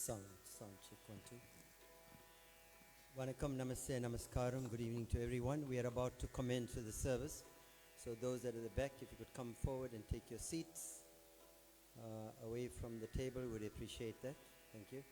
Sound check 1 2. Vanakkam, namaste, namaskaram. Good evening to everyone. We are about to commence with the service. So those that are at the back, if you could come forward and take your seats away from the table, we'd appreciate that. Thank you.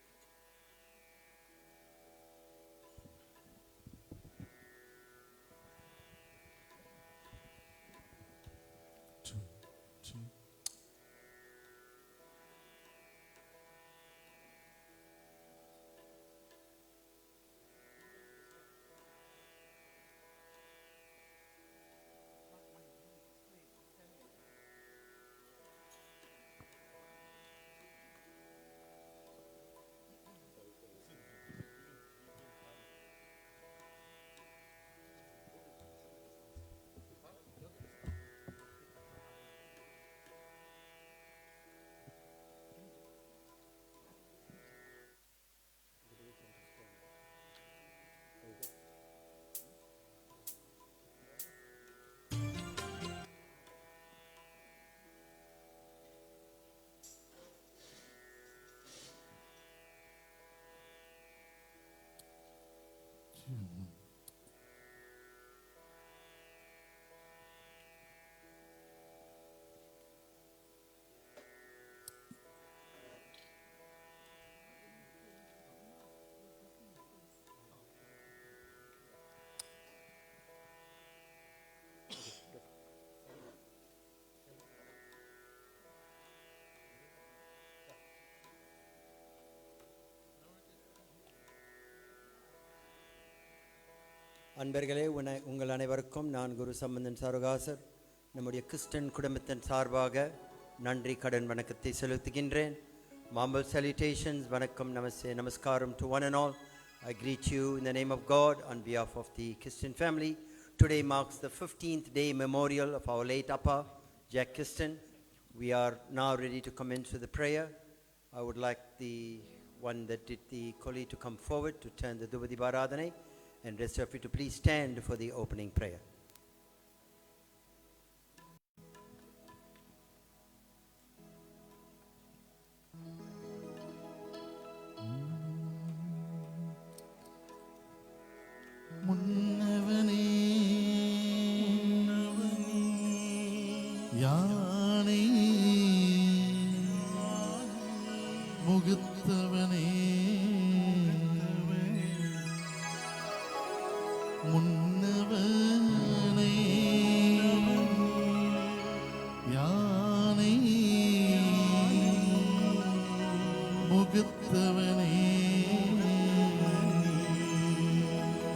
அன்பர்களே, உங்கள் அனைவருக்கும் நான் குரு சம்பந்தன் சாருகாசர் நம்முடைய Kristen குடும்பத்தின் சார்பாக நன்றி கடன் வணக்கத்தை செலுத்துகின்றேன். Humble salutations, vanakkam, namaste, namaskaram to one and all. I greet you in the name of God on behalf of the Kiston family. Today marks the 15th day memorial of our late Appa, Jack Kiston. We are now ready to commence with the prayer. I would like the one that did the Koli to come forward to turn the Dubadi Baradane. And rest of you to please stand for the opening prayer. நீல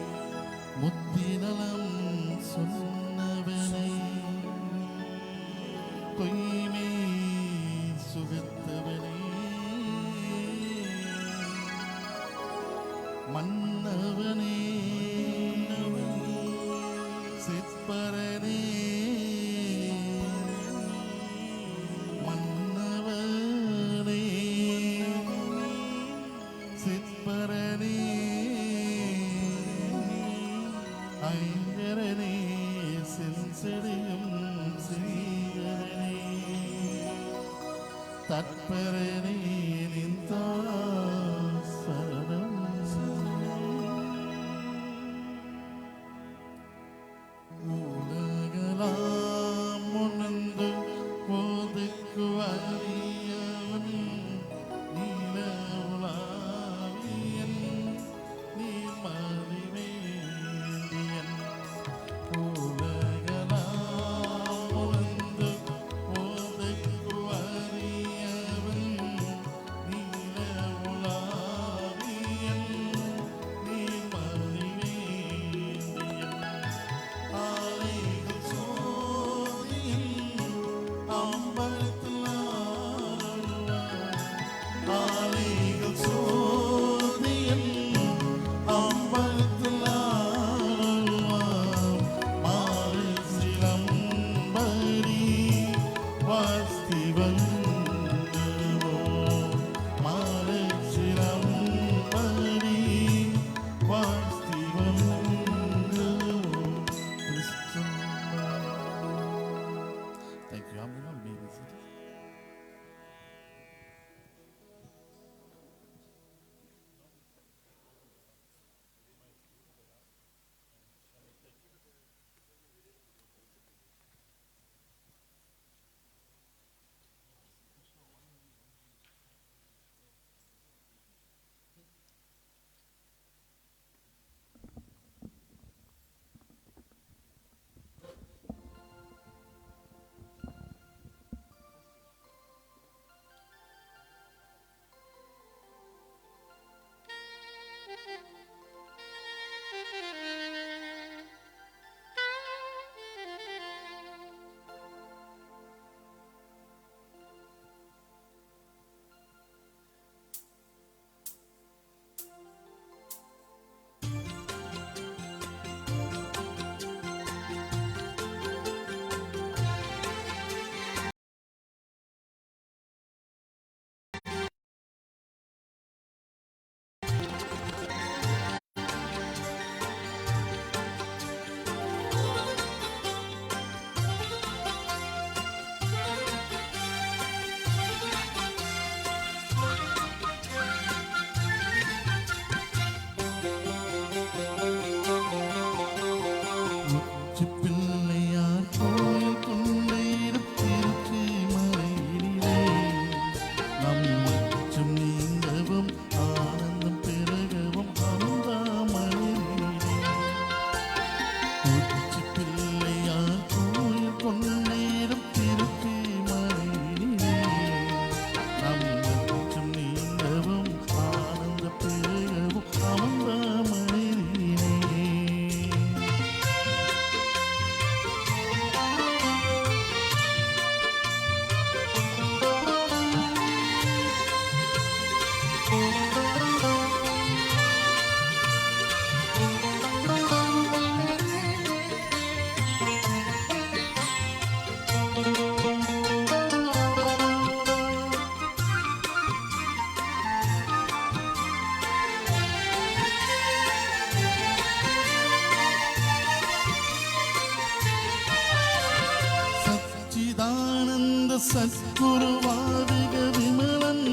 சத்குருவாதிக விமலன்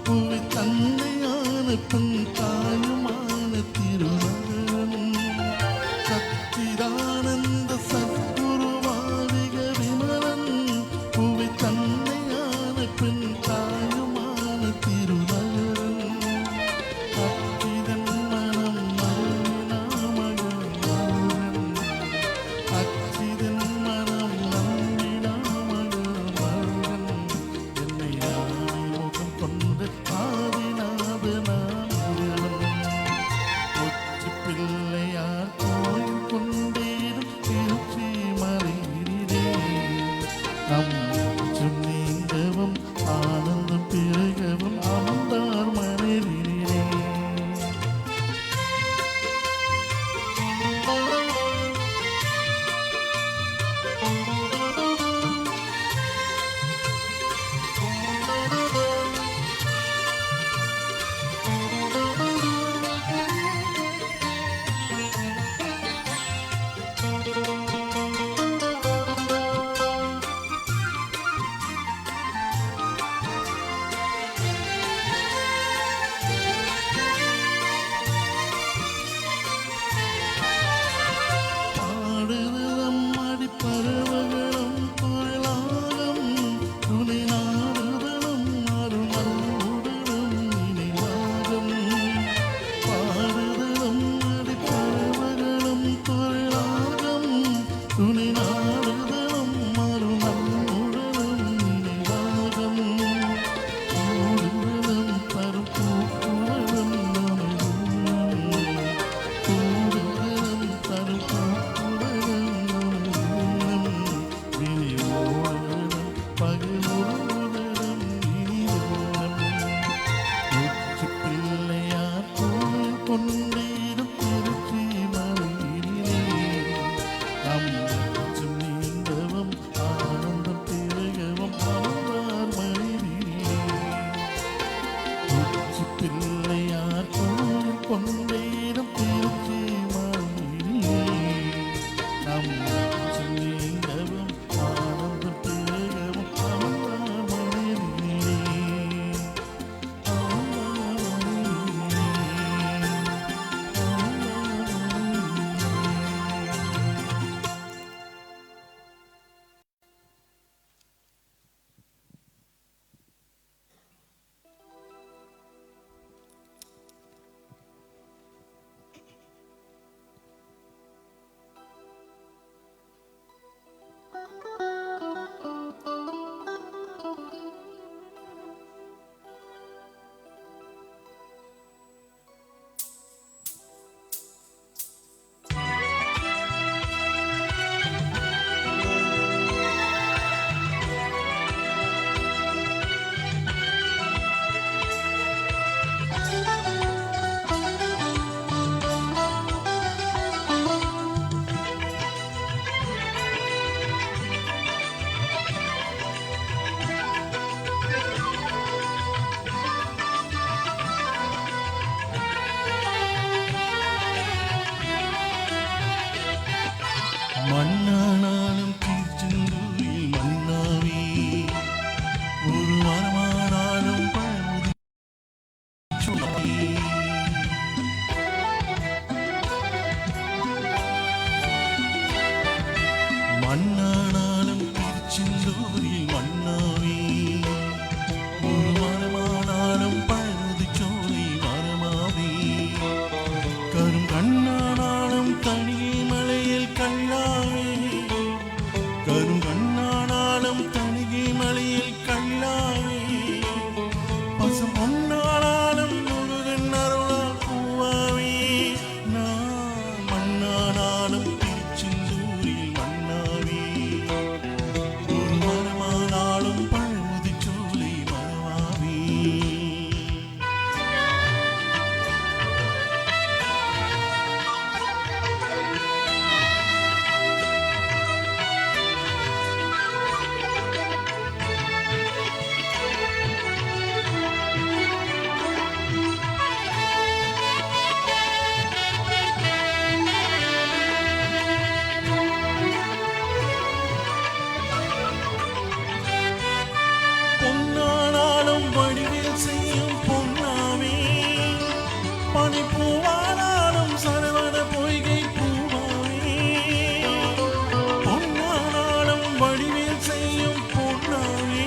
புவி தந்தையான பெண் தாயுமான திருமகன் சச்சிதானந்த சத்குருவாதிக விமலன் புவி தந்தையான பெண் தாயுமான திருமகன் அச்சிதன் மனம் மகன் அச்சிதன் மனம் ஆனந்தம் பிறகவும் அமர்ந்தார் மனைவினே. மண்ணானாலும் திருச்செந்தூரில் மன்னாவே ஒரு மரமானாலும் பழமுதி மண்ணானாலும் திருச்செந்தூரில் மன்னாவே ஒரு மரமானாலும் பழமுதி சோலை மரமாவே கரும் கண்ணானாலும் தனியே மலையில் கண்ணாவே கரும் கண்ணானாலும் தனியே மலையில் கண்ணாவே பசும் பொன்னானாலும் முருகன் அருளால் பூவாவே நான் மண்ணானாலும் திருச்செந்தூரில் மன்னாவே ஒரு மரமானாலும் பழமுதி சோலை மரமாவே பனிப்பூவானாலும் சரவண பொய்கை பூவாவே பொன்னானாலும் வடிவேல் செய்யும் பொன்னாவே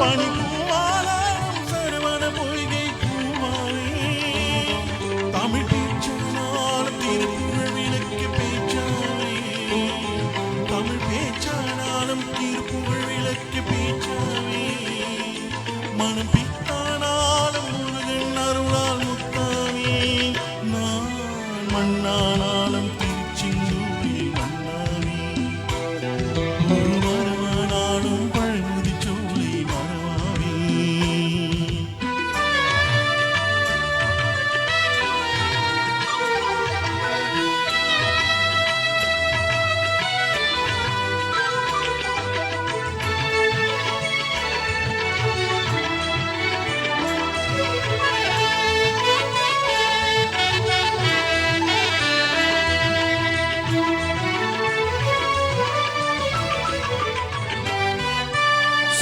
பனிப்பூவானாலும் சரவண பொய்கை பூவாவே தமிழ் பேச்சானாலும் திருப்புகழ் விளக்கு பேச்சாவே தமிழ் பேச்சானாலும் திருப்புகழ் விளக்கு பேச்சாவே மனம் பித்தானாலும் முருகன் அருளால் முத்தாவே நான் மண்ணானாலும் திருச்செந்தூரில் மன்னாவே ஒரு மரமானாலும் பழமுதி சோலை மரமாவே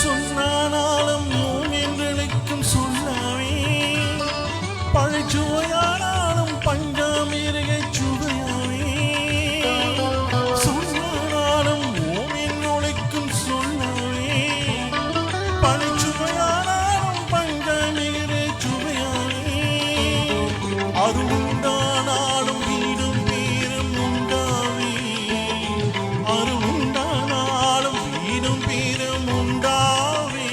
சொன்னானாலும் ஓம் என்றழைக்கும் சொல்லாவே பழச்சுவையானாலும் பஞ்சாமிருகை சுவையாவே சொன்னானாலும் ஓம் என்றழைக்கும் சொல்லாவே பழச்சுவையானாலும் பஞ்சாமிருகை சுவையாவே அருளுண்டானாலும் வீடும் பேரும் உண்டாவே அருளுண்டானாலும் வீடும் பேரும் உண்டாவே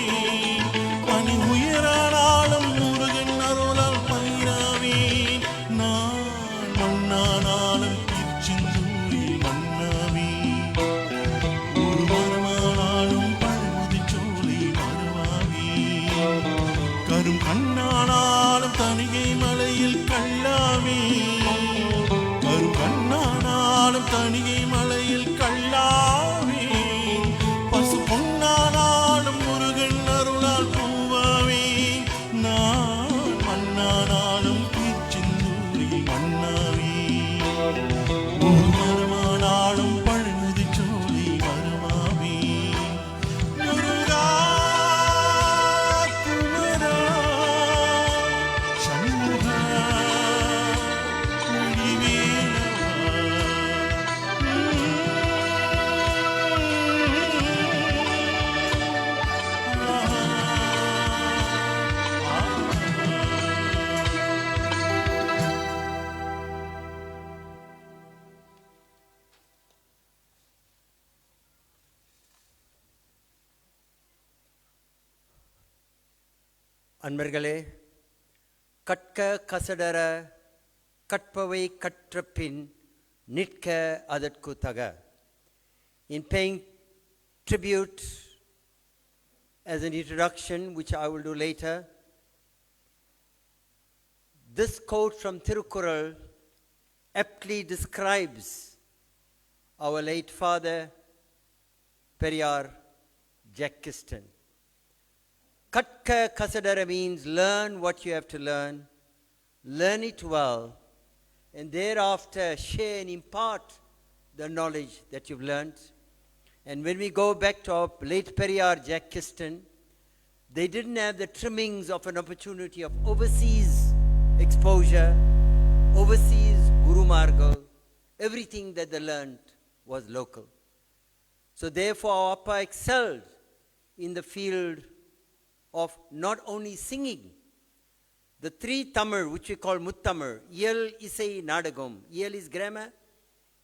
பனி உயரானாலும் முருகன் அருளால் பயிராவே நான் மண்ணானாலும் திருச்செந்தூரில் மன்னாவே ஒரு மரமானாலும் பழமுதி சோலை மரமாவே கரும் கண்ணானாலும் தனிகை மலையில் கல்லாவே கரும் கண்ணானாலும் தனிகை மலையில் கல்லாவே பசு பொன்னானாலும் முருகன் அருளால் பூவாவே நான் மண்ணானாலும் திருச்செந்தூரில் மன்னாவே ஒரு மரமானாலும் பழமுதி சோலை மரமாவே முருகா குமரா சண்முகா அன்பர்களே, கற்க கசடர கற்பவை கற்ற பின் நிற்க அதற்கு தக. In paying tribute as an introduction, which I will do later, this quote from Tirukkural aptly describes our late father, Periyar Jack Kiston. Katka kasadara means learn what you have to learn it well, and thereafter share and impart the knowledge that you've learned. And when we go back to our late Periyar Jack Kiston, they didn't have the trimmings of an opportunity of overseas exposure, overseas Guru Margal. Everything that they learned was local. So therefore our Appa excelled in the field of not only singing, the three Tamil, which we call Muttamil, Iyal, Isai, Nadagam. Iyal is grammar,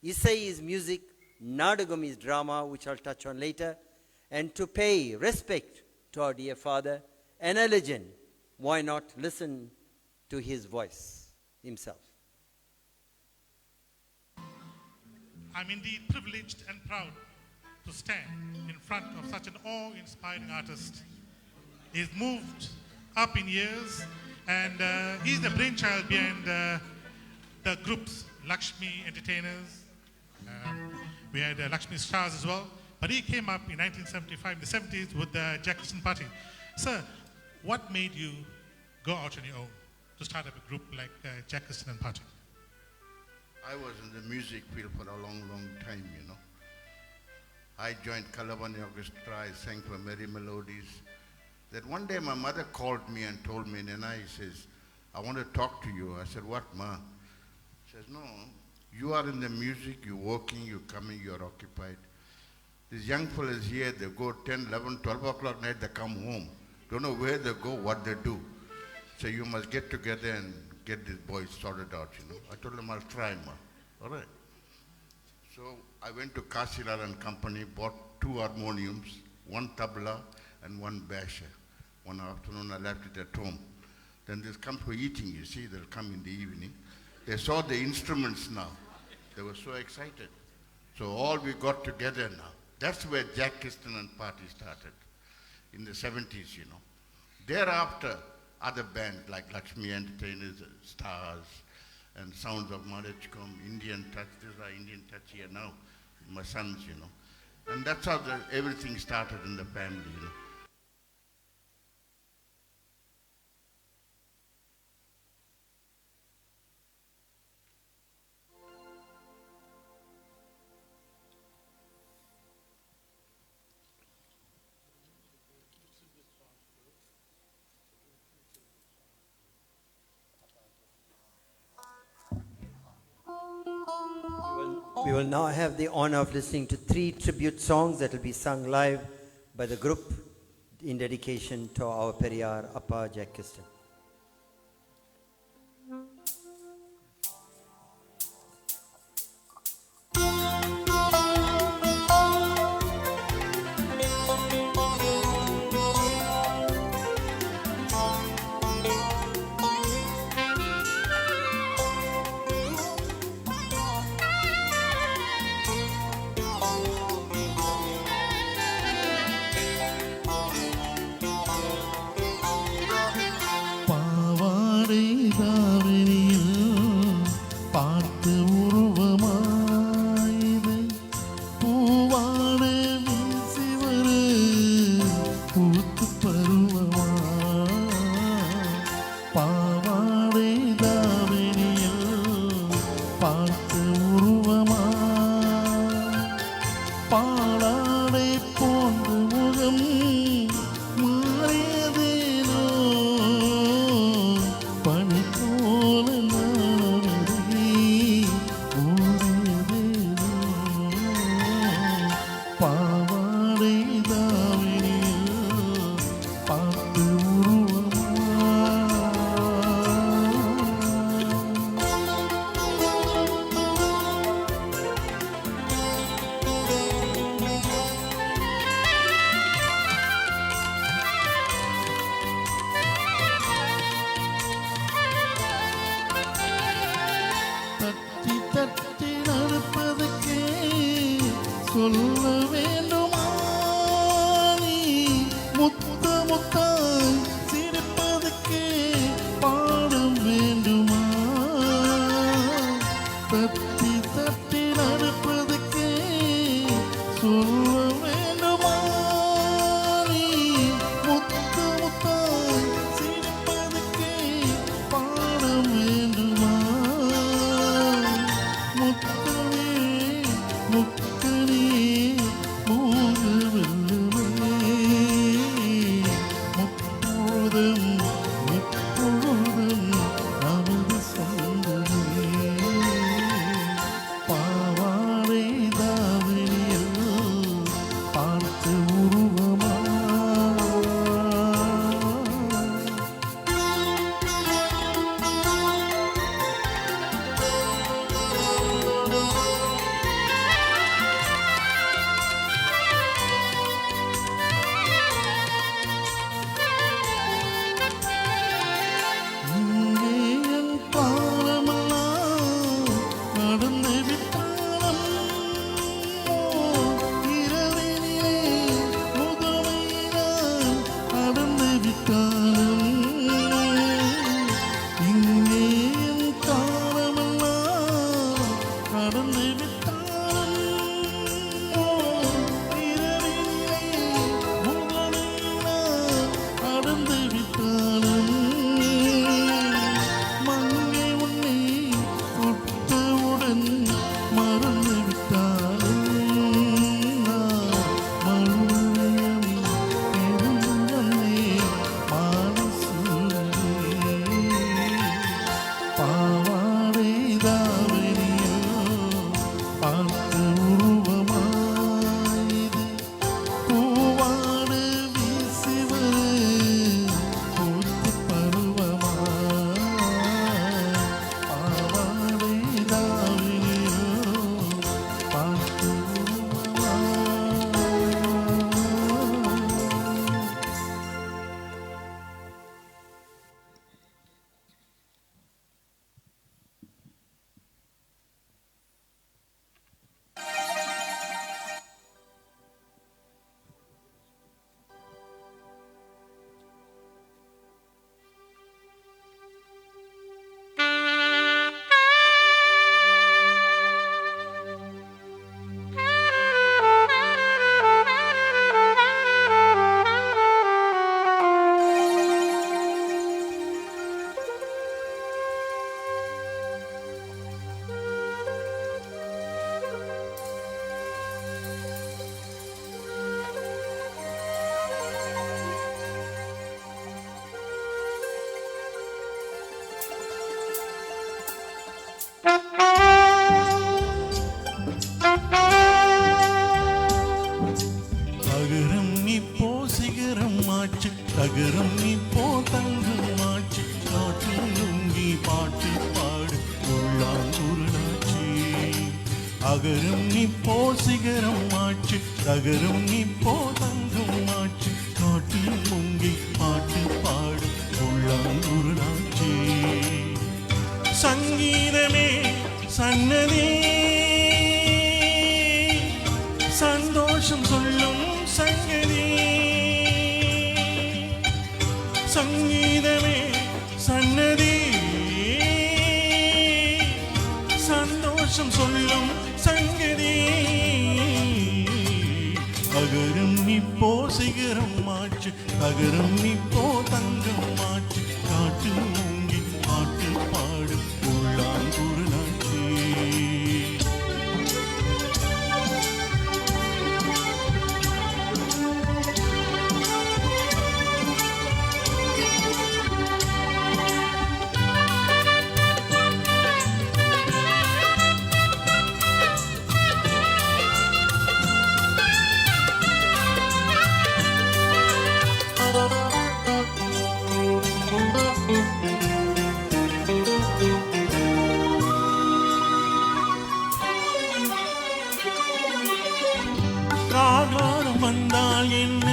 Isai is music, Nadagam is drama, which I'll touch on later. And to pay respect to our dear father and a legend, why not listen to his voice himself? I'm indeed privileged and proud to stand in front of such an awe-inspiring artist. He's moved up in years, and he's the brainchild behind the groups Lakshmi Entertainers. We had Lakshmi Stars as well. But he came up in 1975, in the 70s, with the Jack Kiston party. Sir, what made you go out on your own to start up a group like Jack Kiston and Party? I was in the music field for a long, long time, you know. I joined Kalavani Orchestra, I sang for Merry Melodies. That one day my mother called me and told me, Nana, he says, I want to talk to you. I said, what, ma? She says, no, you are in the music, you're working, you're coming, you're occupied. These young fellas here, they go 10, 11, 12 o'clock night, they come home. Don't know where they go, what they do. So you must get together and get these boys sorted out, you know. I told them, I'll try, ma. All right. So I went to Kashilar and Company, bought 2 harmoniums, 1 tabla and 1 basher. One afternoon I left it at home. Then they come for eating, you see, they'll come in the evening. They saw the instruments now. They were so excited. So all we got together now. That's where Jack Kiston and party started, in the 70s, you know. Thereafter, other bands like Lakshmi Entertainers, Stars, and Sounds of Mount Edgecombe, Indian Touch. These are Indian Touch here now, my sons, you know. And that's how everything started in the family, you know. We will now have the honor of listening to 3 tribute songs that will be sung live by the group in dedication to our Periyar Appa Jack Kiston. அகரம் இப்போ சிகரம் ஆச்சு, தகரம் இப்போ தங்கம் ஆச்சு, காற்றில் நுங்கி பாட்டு பாடு உள்ளாங்குருளாச்சு. அகரம் இப்போ சிகரம் ஆச்சு, தகரம் இப்போ தங்கம் ஆச்சு, காற்றில் நுங்கி பாட்டு பாடு உள்ளாங்குருளாச்சு. சங்கீதமே சன்னதி, சந்தோஷம் சொல்லும் சங்கதி. சங்கீதமே சன்னதி, சந்தோஷம் சொல்லும் சங்கதி. அகரம் இப்போ சிகரம் ஆச்சு, அகரம் இப்போ தங்கம் ஆச்சு, காட்டு மூங்கி பாட்டு பாடு உள்ளாங்குருளாச்சு. காகாரம் வந்தால் என்ன,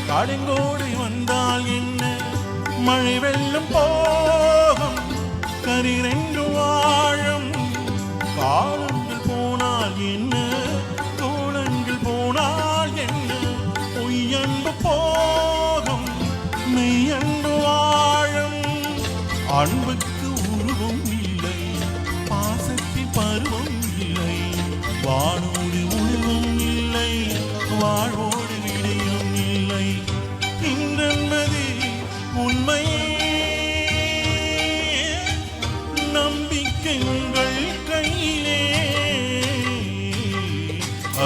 கடுங்கோடு வந்தால் என்ன, மழை வெள்ளம் போகும் கரிரெண்டு வாழும். காலங்கள் போனால் என்ன, கோலங்கள் போனால் என்ன, பொய்யன்பு போகும் மெய்யன்பு வாழும். அன்புக்கு உருவம் இல்லை, பாசத்தின் பருவம் இல்லை, வானோடு உருவம் இல்லை, வாழ்வோடு விடயம் இல்லை. இன்றென்பது உண்மை, நம்பிக்கை உங்கள் கையிலே.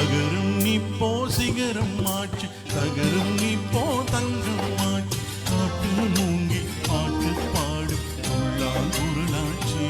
அகரம் இப்போ சிகரம் ஆச்சு, தகரம் இப்போ தங்கம் ஆச்சு, காட்டு மூங்கி பாட்டு பாடு உள்ளாங்குருளாச்சு.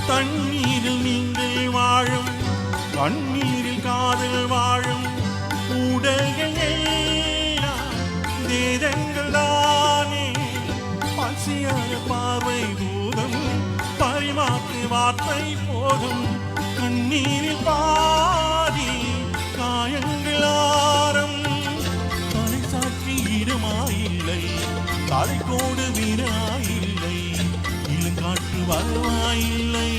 தண்ணீரில் நீங்கள் வாழும், கண்ணீரில் காதல் வாழும், உடல்கள் எல்லாம் தேதங்கள் தானே. பசியான பார்வை போதும், பரிமாற்று வார்த்தை போதும், கண்ணீரில் பாதி காயங்கள் ஆரம். தலை சாட்சி இடமாயில்லை, தலைக்கோடு வீராயில்லை, இளங்காற்று வருவாயில்லை,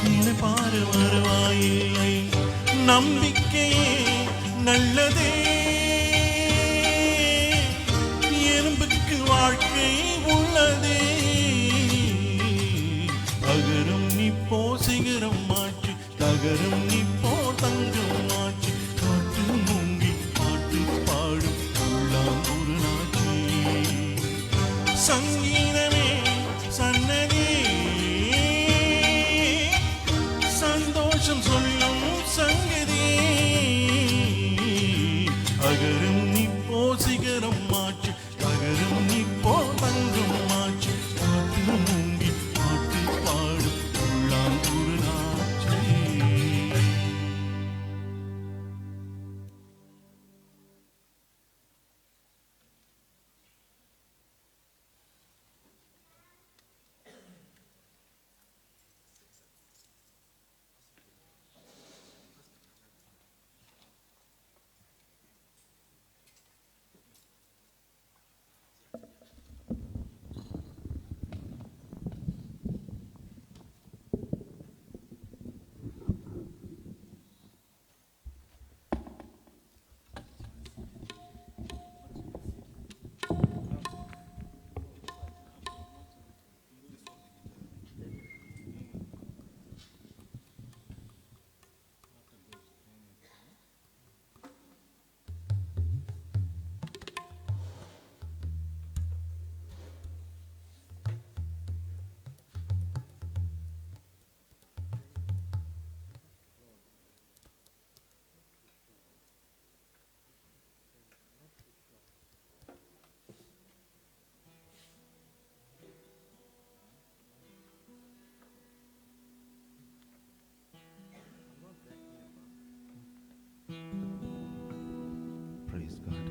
நினைப்பாறு வருவாயில்லை. நம்பிக்கையே நல்லதே, எறும்புக்கு வாழ்க்கை உள்ளதே. அகரம் இப்போ சிகரம் ஆச்சு, தகரம் இப்போ தங்கம் ஆச்சு, காட்டு மூங்கி பாட்டு பாடும் உள்ளாங்குருளாச்சு. சங்கீதமே சன்னதி, சந்தோஷம் சொல்லும் சங்கதி. அகரம் இப்போ சிகரம் ஆச்சு, அகரம் இப்போ தங்கம் ஆச்சு, காட்டு மூங்கி பாட்டு பாடு உள்ளாங்குருளாச்சு. Praise God.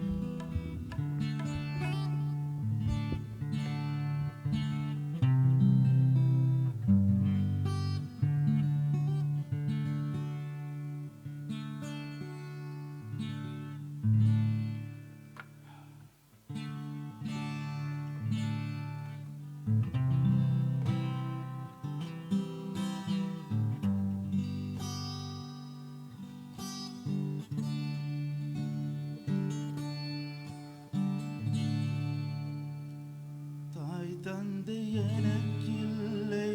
தாய் தந்தை எனக்கில்லை,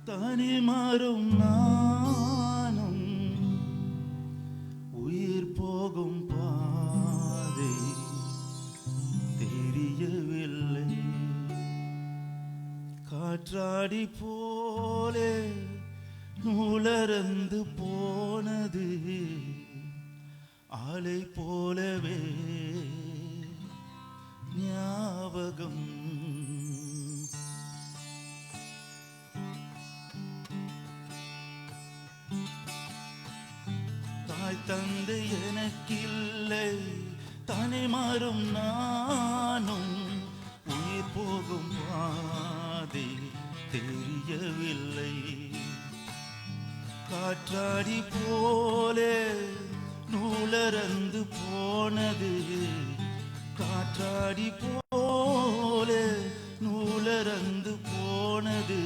தனி மரும் நானும், உயிர் போகும் பாதை தெரியவில்லை. காற்றாடி போலே நூலறந்து போனது, ஆலை போலவே ஞாபகம். தாய் தந்தை எனக்கில்லை, தனி மரும் நானும், உயிர் போகும் பாதை தெரியவில்லை. காற்றாடி போலே நூலறந்து போனது, காற்றாடி போலே நூலறந்து போனது,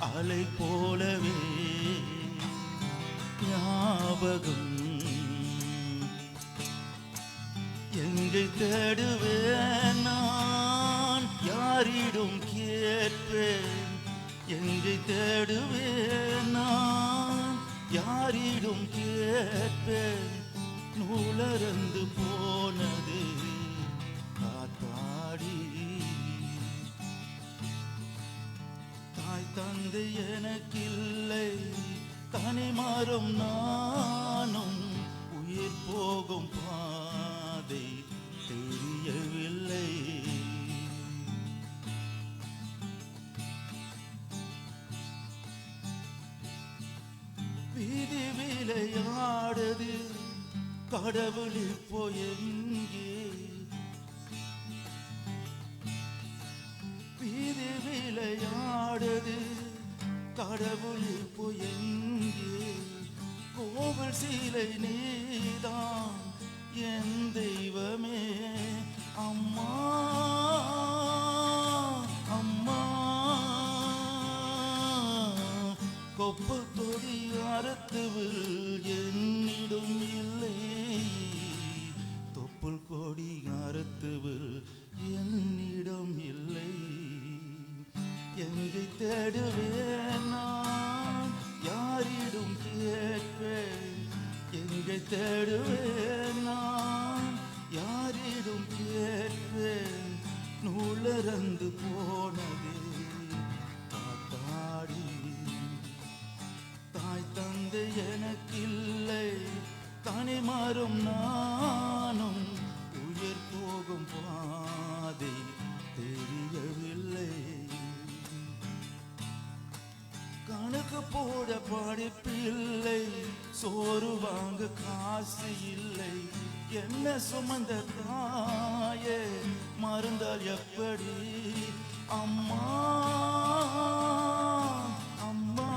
அலை போலவே ஞாபகம். எங்கே தேடுவேன் நான், யாரிடம் கேட்பேன்? எங்கே தேடுவேன் நான், யாரிடம் கேட்பேன்? நூலறந்து போனது காத்தாடி. தாய் தந்தை எனக்கில்லை, தனி மரம் நானும், உயிர் போகும் பாதை தெரியவில்லை. வீதி விளையாடுது கடவுள் இப்போ எங்கே? வீதி விளையாடுது கடவுள் இப்போ எங்கே? கோவில் சீலை நீதான் என் தெய்வமே. அம்மா அம்மா, கொப்பு கொடி அறுத்துவில் என்னிடம் இல்லை, தொப்புள் கொடி அறுத்துவில் என்னிடம் இல்லை. எங்கே தேடுவேன் நான், யாரிடம் கேட்பேன்? எங்கே தேடுவேன் நான், யாரிடம் கேட்பேன்? நூலறந்து போனது காத்தாடி. தாய் தந்தை எனக்கில்லை, தனி மரம் நானும், உயிர் போகும் பாதை தெரியவில்லை. கணக்கு போட படிப்பில்லை, சோறு வாங்க காசு இல்லை. என்ன சுமந்த தாயே மறந்தால் எப்படி? அம்மா அம்மா,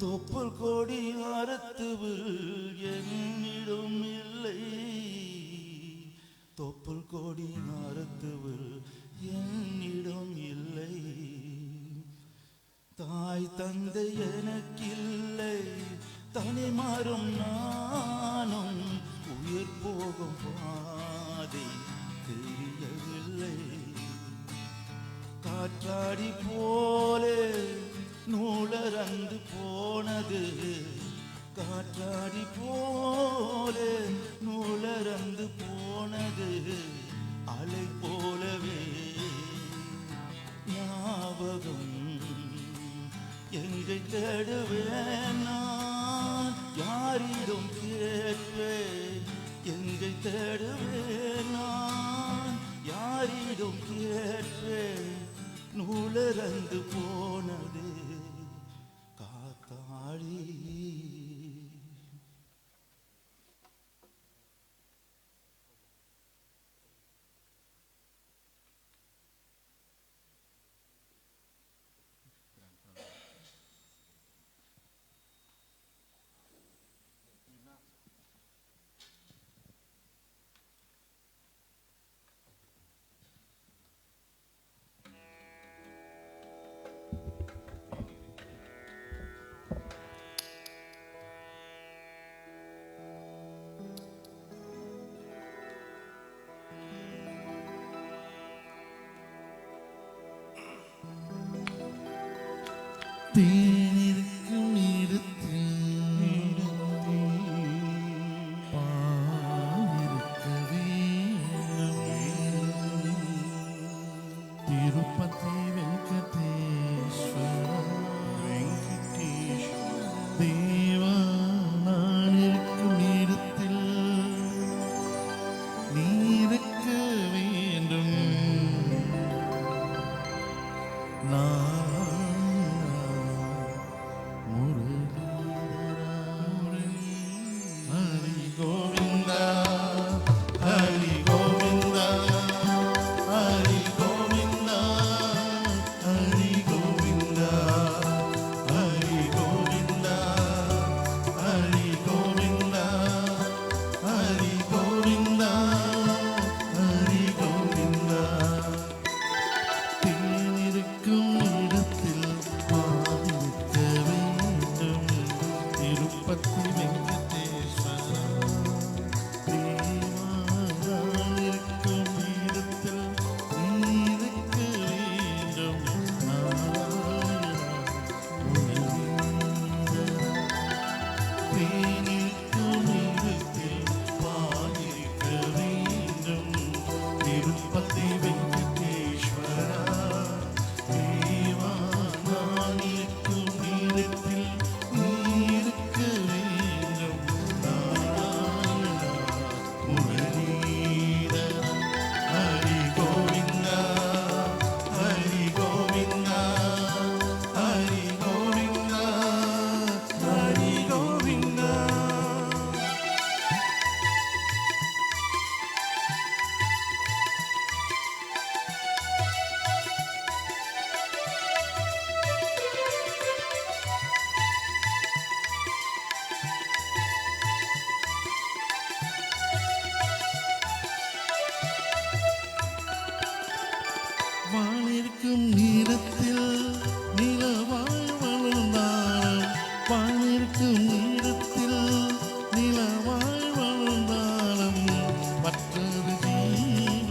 தொப்புள் கொடி அறுத்துவில் என்னிடம் இல்லை, தொப்புள் கொடி அறுத்துவில் என்னிடம் இல்லை. தாய் தந்தை எனக்கில்லை, தனி மரம் நானும், உயிர் போகும் பாதை தெரியவில்லை. காற்றாடி போலே நூலறந்து போனது, காற்றாடி போலே நூலறந்து போனது, அலை போலவே ஞாபகம். எங்கே தேடுவேன் நான், யாரிடம் கேட்பேன்? எங்கே தேடுவேன் நான், யாரிடம் கேட்பேன்? நூலறந்து போனது காத்தாடி. தேனிருக்கும் இடத்தில் பாலிருக்க வேணும். திருப்பதி வெங்கடேஸ்வர தேவா, நான் இருக்கும் இடத்தில் நீ இருக்க வேண்டும். ஹரி கோவிந்தா ஹரி கோவிந்தா ஹரி கோவிந்தா ஹரி கோவிந்தா ஹரி கோவிந்தா ஹரி கோவிந்தா ஹரி கோவிந்தா ஹரி கோவிந்தா. தேனிருக்கும் இடத்தில் பாலிருக்க வேண்டும். திருப்பதி வெங்கடேஸ்வரா தேவா, நான் இருக்கும் இடத்தில் நீ இருக்க வேண்டும். நாராயணா முனிவேந்தா, தேனிருக்கும் இடத்தில் பாலிருக்க வேண்டும். திருப்பதி வெங்கடேஸ்வரா தேவா, நான் இருக்கும் இடத்தில் நீ இருக்க வேண்டும். நாராயணா முரளீதரா ஹரி கோவிந்தா ஹரி கோவிந்தா ஹரி கோவிந்தா ஹரி கோவிந்தா. வானிருக்கும் நீரத்தில் நிலவாய் வளர்ந்தாலும், வானிருக்கும் நீரத்தில் நிலவாய் வளர்ந்தாலும் மற்றது ஜீவ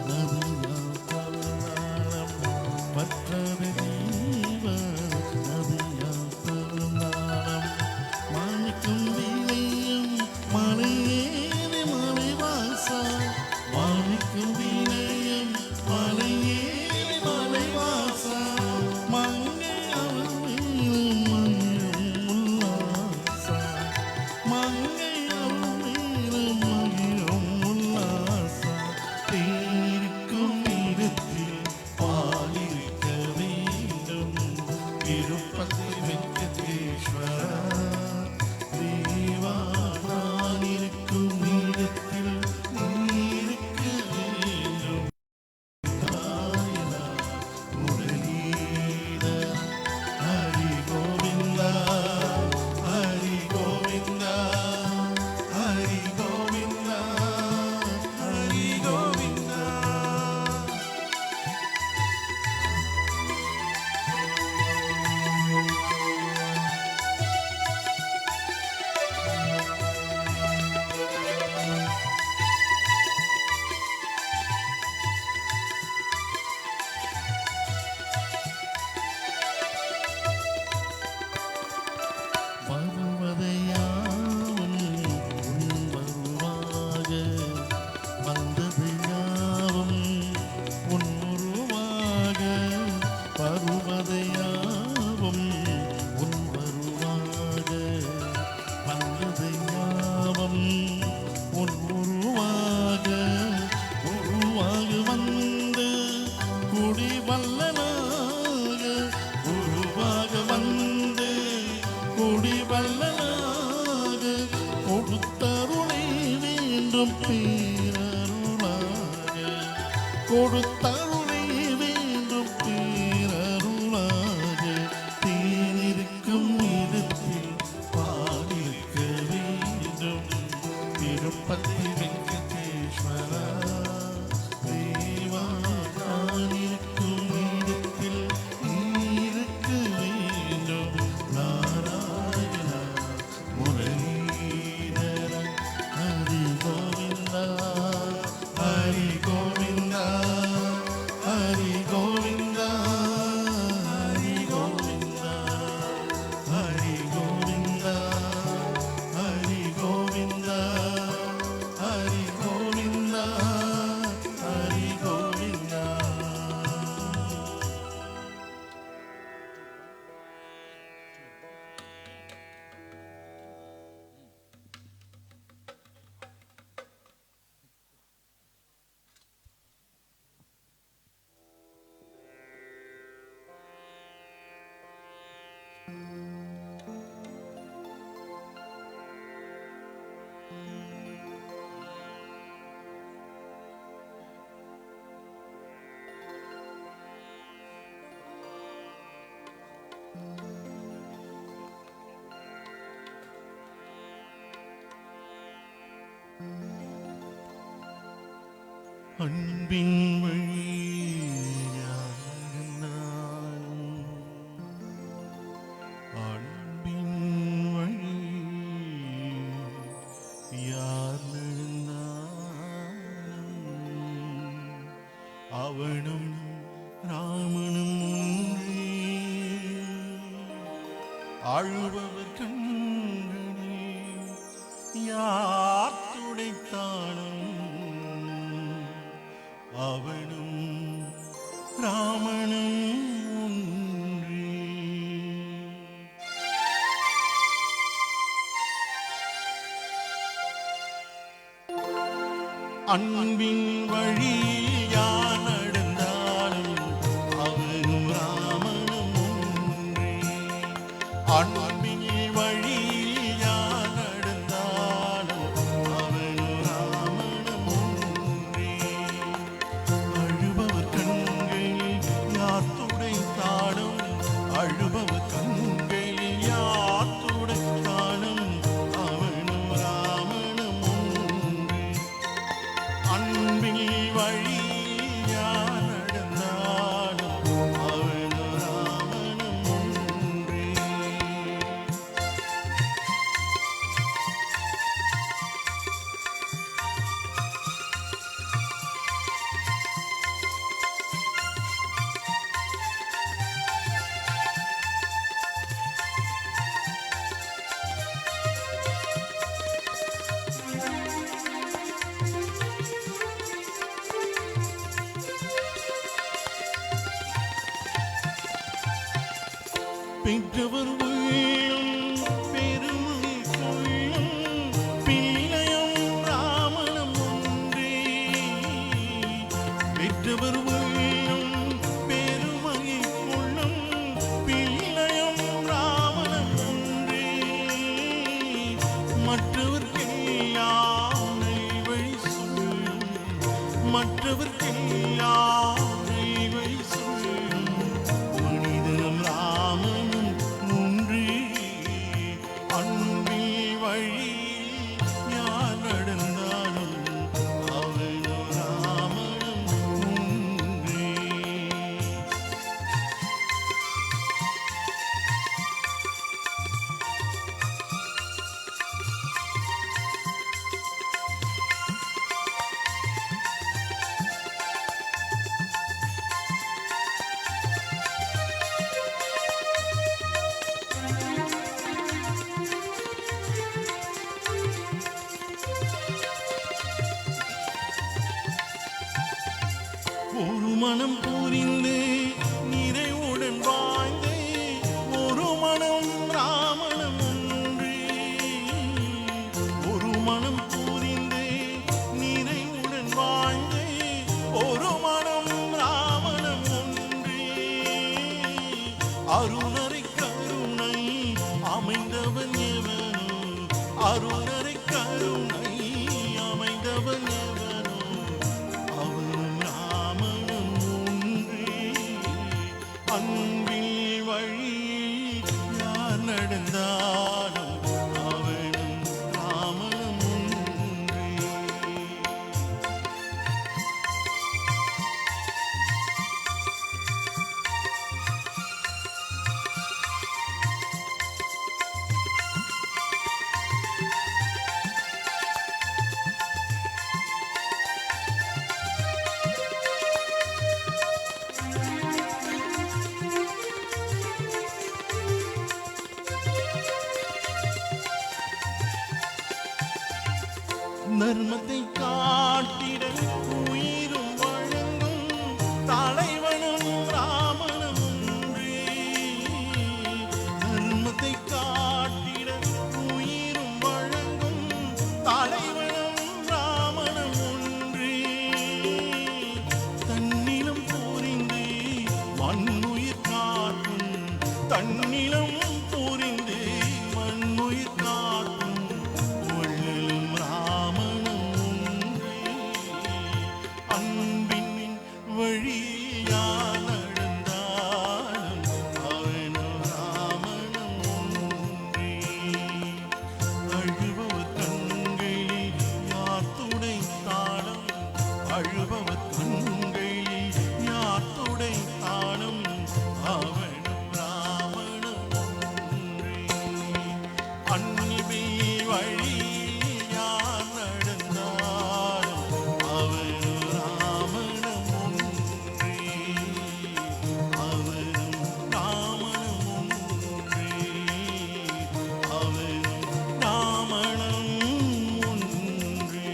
நதியால் தவறாலும், மற்றது ஜீவ நதியால் தவறாலும். மாணிக்கும் வீணையும் மலையேறி மலைவாசா, மாணிக்கும் வீணையும் மலையேறி மலைவாசா, மங்கை அவள் மேலும் மகிழும் உல்லாசா, மங்கை அவள் மேலும் மகிழும் உல்லாசா. தேனிருக்கும் இடத்தில் பாலிருக்க வேண்டும். திருப்பதி வெங்கடேஸ்வரா தேவா, நான் இருக்கும் இடத்தில் நீ இருக்க வேண்டும். நாராயணா முரளீதரா ஹரி கோவிந்தா ஹரி கோவிந்தா ஹரி கோவிந்தா ஹரி கோவிந்தா. வருவதையாவும் உன் வருவாக, வந்தது யாவும் உன் உருவாக. வருவதையாவும் உன் வருவாக, வந்தது யாவும் உன் உருவாக. உருவாக வந்து குடி வல்லனாக, உருவாக வந்து குடி வல்லனாக. கொடுத்தருளை வேண்டும் பேரருளாக, கொடுத்தருளை வேண்டும் பேரருளாக. தேனிருக்கும் இடத்தில் பாலிருக்க வேண்டும். திருப்பதி வெங்கடேஸ்வரா தேவா, நான் இருக்கும் இடத்தில் நீ இருக்க வேண்டும். நாராயணா முரளீதரா ஹரி கோவிந்தா ஹரி கோவிந்தா அன்பின் வழியாய் நடந்தாலும் அன்பின் வழி யார் நடந்தாலும் அவனும் ராமனும் ஒன்றே. அழுபவர் கண்களே யார் துடைத்தாலும் அவனும் ராமனும் ஒன்றே. அன்பின் வழியில் யார் நடந்தாலும் அவனும் ராமனும் ஒன்றே. அன்பின் வழியில் யார் நடந்தாலும் அவனும் ராமனும் ஒன்றே. அழுபவர் கண்களில் யார் துடைத்தாலும் அழுபவர் கண்களில் யார் துடைத்தாலும் அவனும் ராமனும் ஒன்றே. அன்பில் வழி யார் நடந்தாலும் அவனும் ராமனும் ஒன்றே. பெற்றவர் உள்ளம் பெருமை கொள்ளும் பிள்ளையும் ராமனும் ஒன்றே. பெற்றவர் உள்ளம் பெருமை கொள்ளும் பிள்ளையும் ராமனும் ஒன்றே. மற்றவர்க்கெல்லாம் நல்வழி சொல்லும் மற்றவர்க்கெல்லாம் நல்வழி சொல்லும் புனிதம் ராமனும் ஒன்றே. அன்பில் வழி யார் நடந்தாலும் அவனும் ராமனும் ஒன்றே. ஒரு மனம் புரிந்து நிறைவுடன் வாழ்ந்து ஒரு மனம் ராமனும் ஒன்றே. ஒரு மனம் புரிந்து நிறைவுடன் வாழ்ந்து ஒரு மனம் ராமனும் ஒன்றே. அருணரை கருணை அமைந்தவன் எவனோ அருணரை கருணை அமைந்தவன் எவனோ அவனும் ராமனும் ஒன்றே. அன்பில் வழி யார் நடந்தாலும் அவனும் ராமனும் ஒன்றே. தர்மத்தை காட்டிட உயிரும் வழங்கும் தலைவனும் ராமனும் ஒன்றே. தர்மத்தை காட்டிட உயிரும் வழங்கும் தலைவனும் ராமனும் ஒன்றே. தன்னிலும் புரிந்து மண்ணுயிர் காக்கும் தன்னிலும் புரிந்து மண்ணுயிர் காக்கும் வள்ளலும் ராமனும் ஒன்றே. அன்பின் வழி யார் நடந்தாலும் வழியில் யார் நடந்தாலும் அவரும் ராமனும் ஒன்றே. அவரும் ராமனும் ஒன்றே. அவரும் ராமனும் ஒன்றே.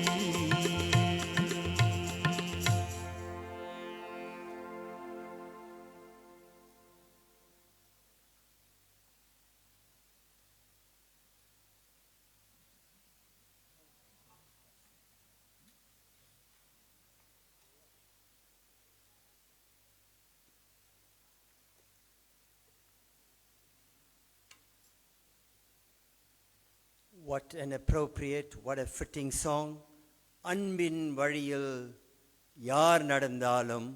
What an appropriate, what a fitting song. அன்பின் வழியில் யார் நடந்தாலும்.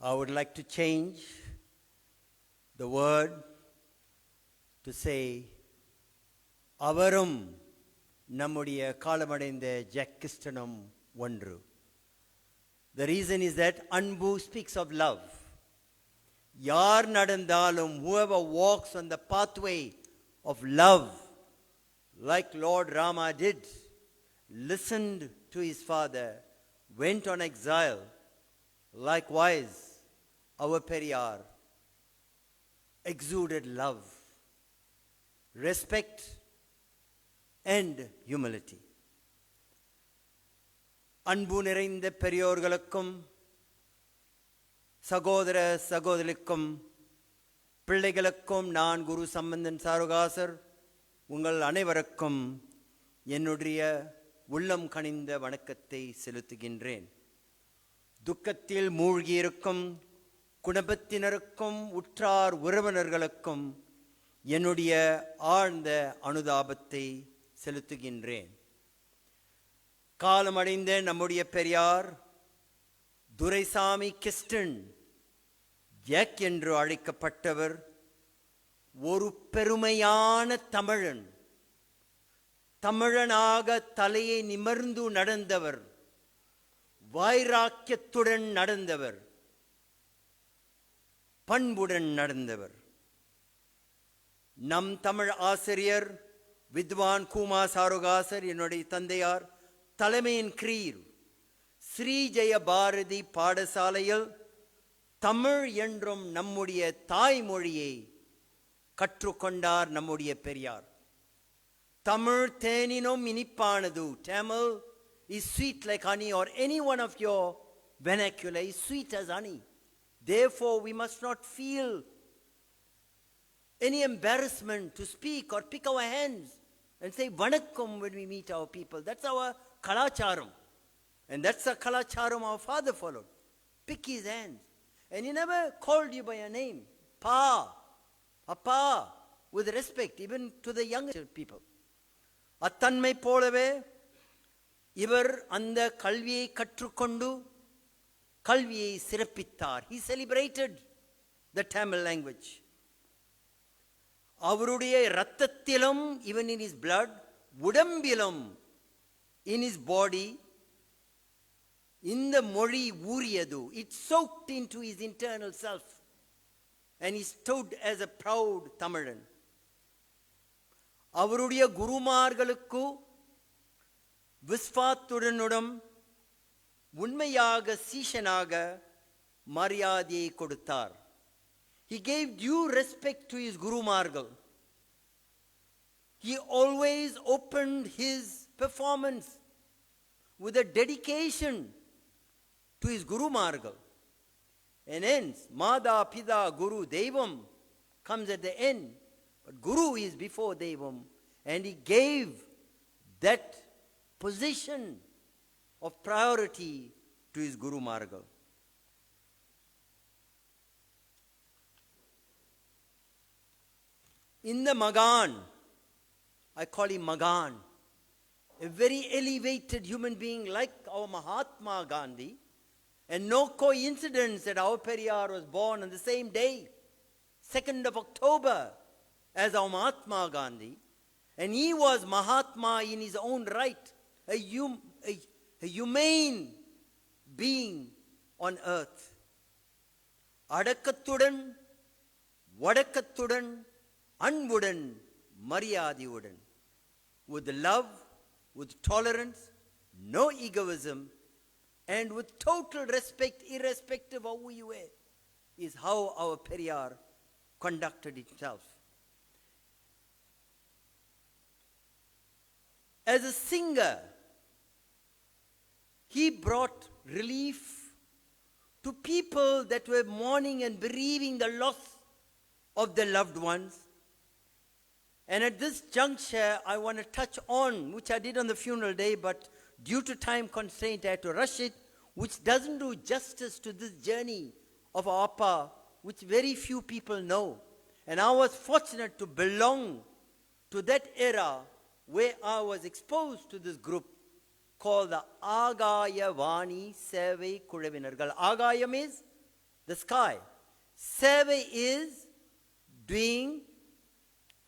I would like to change the word to say அவரும் நம்முடைய காலமடைந்த ஜாக் கிஸ்டனும் ஒன்று. The reason is that அன்பு speaks of love. யார் நடந்தாலும், whoever walks on the pathway of love, like Lord Rama did, listened to his father, went on exile. Likewise, our Periyar exuded love, respect, and humility. அன்பு நிறைந்த பெரியோர்களுக்கும் சகோதர சகோதரிக்கும் பிள்ளைகளுக்கும் நான் குரு சம்பந்தன் சாருகாசர் உங்கள் அனைவருக்கும் என்னுடைய உள்ளம் கனிந்த வணக்கத்தை செலுத்துகின்றேன். துக்கத்தில் மூழ்கியிருக்கும் குடும்பத்தினருக்கும் உற்றார் உறவினர்களுக்கும் என்னுடைய ஆழ்ந்த அனுதாபத்தை செலுத்துகின்றேன். காலமடைந்த நம்முடைய பெரியார் துரைசாமி கிஸ்டன், ஜாக் என்று அழைக்கப்பட்டவர், ஒரு பெருமையான தமிழன். தமிழனாக தலையை நிமிர்ந்து நடந்தவர், வைராக்கியத்துடன் நடந்தவர், பண்புடன் நடந்தவர். நம் தமிழ் ஆசிரியர் வித்வான் கூமா சாருகாசர், என்னுடைய தந்தையார், தலைமையின் கீழ் ஸ்ரீ ஜெய பாரதி பாடசாலையில் தமிழ் என்றும் நம்முடைய தாய்மொழியை கற்றுக்கொண்டார் நம்முடைய Periyar. Tamil தேனினும் இனிப்பானது. Tamil is sweet like honey, or any one of your vernacular is sweet as honey. Therefore, we must not feel any embarrassment to speak or pick our hands and say vanakkam when we meet our people. That's our kalacharam. And that's the kalacharam our father followed. Pick his hands. And he never called you by your name. Pa, Appa, with respect, even to the younger people. அத்தன்மை போலவே இவர் அந்த கல்வியை கற்றுக்கொண்டு கல்வியை சிறப்பித்தார். He celebrated the Tamil language. அவருடைய இரத்தத்திலும், even in his blood, உடம்பிலும், in his body, இந்த மொழி ஊறியது. It soaked into his internal self. And he stood as a proud Tamilan. அவருடைய குருமார்களுக்கு விஸ்வாத்துடனுடன் உண்மையாக சீஷனாக மரியாதையை கொடுத்தார். He gave due respect to his gurumargal. He always opened his performance with a dedication to his gurumargal. And hence, Mada, Pida, Guru, Devam comes at the end. But Guru is before Devam. And he gave that position of priority to his Guru Margal. In the Magan, I call him Magan, a very elevated human being like our Mahatma Gandhi. And no coincidence that our Periyar was born on the same day, 2nd of October, as our Mahatma Gandhi. And he was Mahatma in his own right, a humane being on earth. அடக்கத்துடன், வடக்கத்துடன், அன்புடன், மரியாதையுடன். with love, with tolerance, no egoism, and with total respect, irrespective of who you were, is how our Periyar conducted itself. As a singer, he brought relief to people that were mourning and bereaving the loss of their loved ones. And at this juncture, I want to touch on, which I did on the funeral day, but due to time constraint, I had to rush it, which doesn't do justice to this journey of our Appa, which very few people know. And I was fortunate to belong to that era where I was exposed to this group called the Agayavani Sevai Kudavinargal. Agayam is the sky. Sevai is doing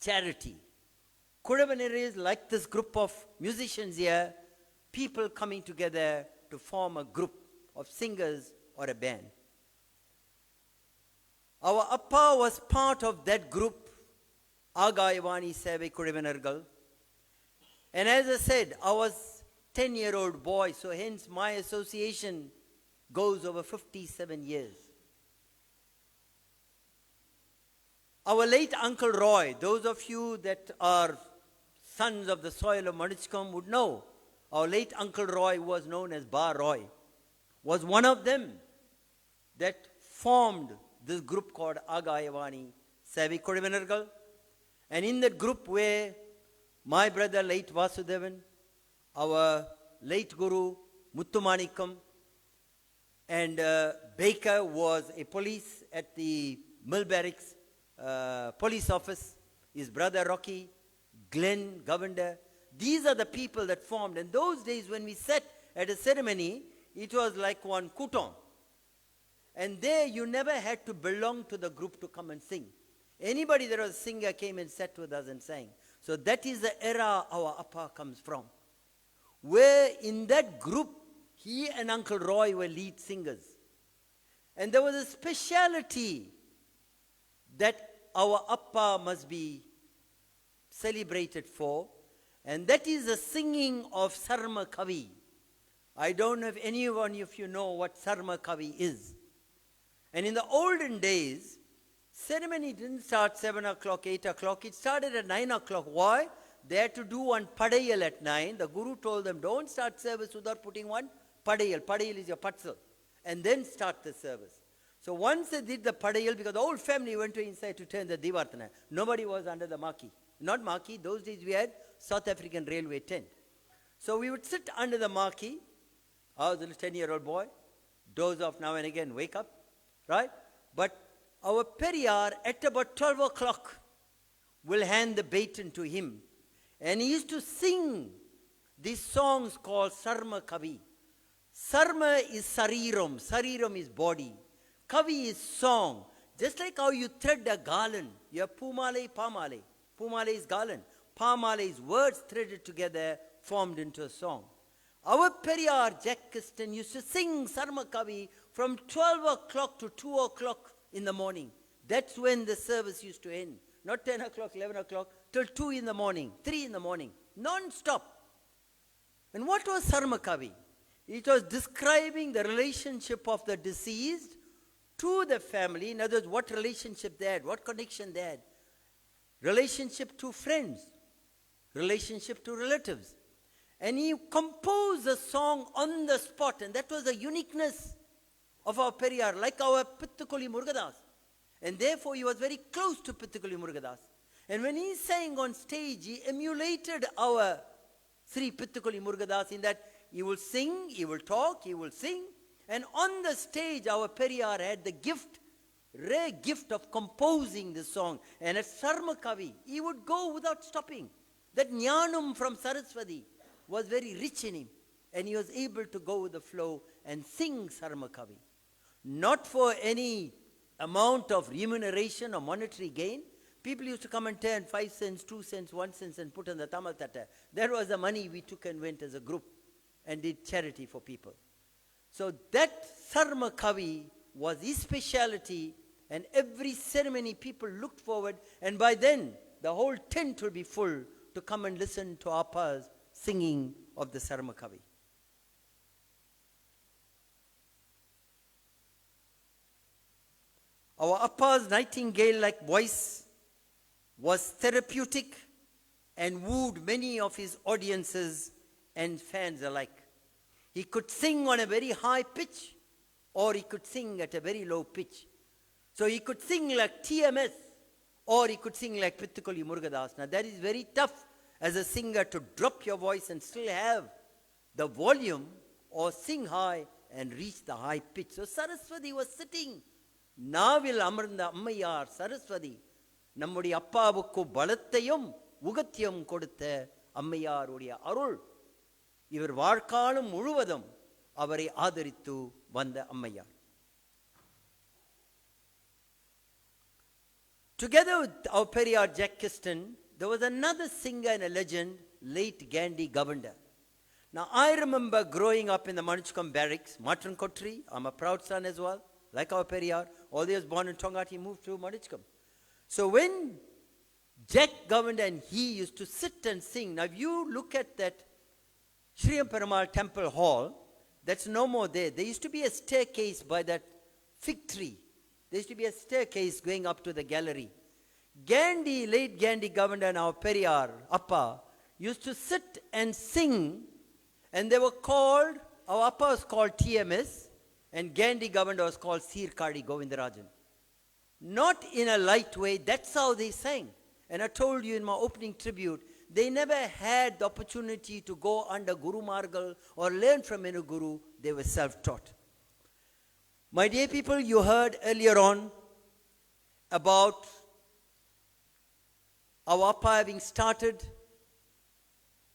charity. Kudavinar is like this group of musicians here, people coming together to form a group of singers or a band. Our Appa was part of that group, Agayavani Sevai Kudavinargal. And as I said, I was 10-year-old boy, so hence my association goes over 57 years. Our late Uncle Roy, those of you that are sons of the soil of Mount Edgecombe would know, our late Uncle Roy was known as Bar Roy, was one of them that formed this group called Agayavani Sevai Kudavinargal. And in that group where my brother late Vasudevan, our late Guru Muttumanikam, and Baker was a police at the Mill Barracks police office, his brother Rocky, Glenn, Governor. These are the people that formed. And those days when we sat at a ceremony, it was like one kuton. And there you never had to belong to the group to come and sing. Anybody that was a singer came and sat with us and sang. So that is the era our Appa comes from. Where in that group, he and Uncle Roy were lead singers. And there was a speciality that our Appa must be celebrated for, and that is the singing of Sarma Kavi. I don't know if anyone of you know what Sarma Kavi is. And in the olden days, ceremony didn't start 7 o'clock, 8 o'clock. It started at 9 o'clock. Why? They had to do one padayal at 9. The Guru told them, don't start service without putting one padayal. Padayal is your patsal. And then start the service. So once they did the padayal, because the whole family went to inside to turn the Divartana. Nobody was under the marquee. Not marquee. Those days we had South African Railway tent. So we would sit under the marquee. I was a little 10-year-old boy. Doze off now and again. Wake up. Right? But our Periyar at about 12 o'clock will hand the baton to him. And he used to sing these songs called Sarma Kavi. Sarma is Sariram. Sariram is body. Kavi is song. Just like how you thread a garland. You have Pumale, Pamale. Pumale is garland. Pamale is words threaded together, formed into a song. Our Periyar, Jack Kiston, used to sing Sarma Kavi from 12 o'clock to 2 o'clock in the morning. That's when the service used to end. Not 10 o'clock, 11 o'clock, till 2 in the morning, 3 in the morning, non-stop. And what was Sarma Kavi? It was describing the relationship of the deceased to the family. In other words, what relationship they had, what connection they had. Relationship to friends, relationship to relatives. And he composed a song on the spot, and that was the uniqueness of our Periyar, like our Pittukuli Murugadas. And therefore he was very close to Pittukuli Murugadas. And when he sang on stage, he emulated our Sri Pittukuli Murugadas in that he will sing, he will talk, he will sing. And on the stage, our Periyar had the gift, rare gift of composing the song. And at Sarma Kavi, he would go without stopping. That Jnanam from Saraswati was very rich in him. And he was able to go with the flow and sing Sarma Kavi. Not for any amount of remuneration or monetary gain. People used to come and turn 5 cents, 2 cents, 1 cent and put on the Tamal Tata. That was the money we took and went as a group and did charity for people. So that Sarma Kavi was his speciality, and every ceremony people looked forward, and by then the whole tent will be full to come and listen to Appa's singing of the Saramakavi. Our Appa's nightingale-like voice was therapeutic and wooed many of his audiences and fans alike. He could sing on a very high pitch, or he could sing at a very low pitch. So he could sing like TMS, or he could sing like Pittukoli Murugadas. Now that is very tough as a singer to drop your voice and still have the volume, or sing high and reach the high pitch. So Saraswati was sitting. Navil Amarnda Ammayar Saraswati, நம்முடைய அப்பாவுக்கு பலத்தையும் உகத்தியம் கொடுத்த அம்மையாருடைய அருள், இவர் வாழ்க்காலம் முழுவதும் அவரை ஆதரித்து வந்த அம்மையார். Together with our Periyar Jack Kiston, there was another singer and a legend, late Gandhi Govender. Now I remember growing up in the Mount Edgecombe barracks, Matran Kotri. I'm a proud son as well, like our Periyar. Although he was born in Tongat, he moved to Mount Edgecombe. So when Jack Govender and he used to sit and sing, now if you look at that Sri Perumal Temple Hall, that's no more there. There used to be a staircase by that fig tree. There used to be a staircase going up to the gallery. Gandhi, late Gandhi Govender and our Periyar, Appa, used to sit and sing, and they were called, our Appa was called TMS, and Gandhi Govender was called Sirkadi Govindarajan. Not in a light way, that's how they sang. And I told you in my opening tribute, they never had the opportunity to go under Guru Margal or learn from any Guru. They were self-taught. My dear people, you heard earlier on about our Appa having started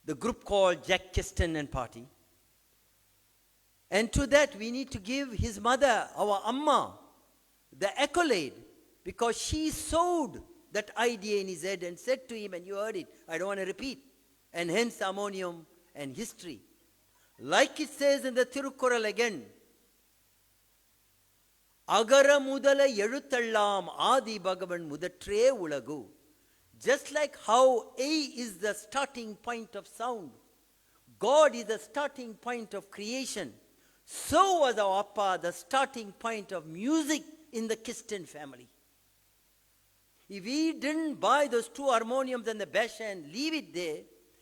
the group called Jack Kiston and Party. And to that we need to give his mother, our Amma, the accolade, because she sowed that idea in his head and said to him, and you heard it, I don't want to repeat, and hence harmonium and history. Like it says in the Tirukkural again, Agara mudala eluthallam Adi Bhagavan mudatre ulagu. Just like how A is the starting point of sound, God is the starting point of creation, so was our Appa the starting point of music in the Kiston family. If we didn't buy those two harmoniums and the bash and leave it there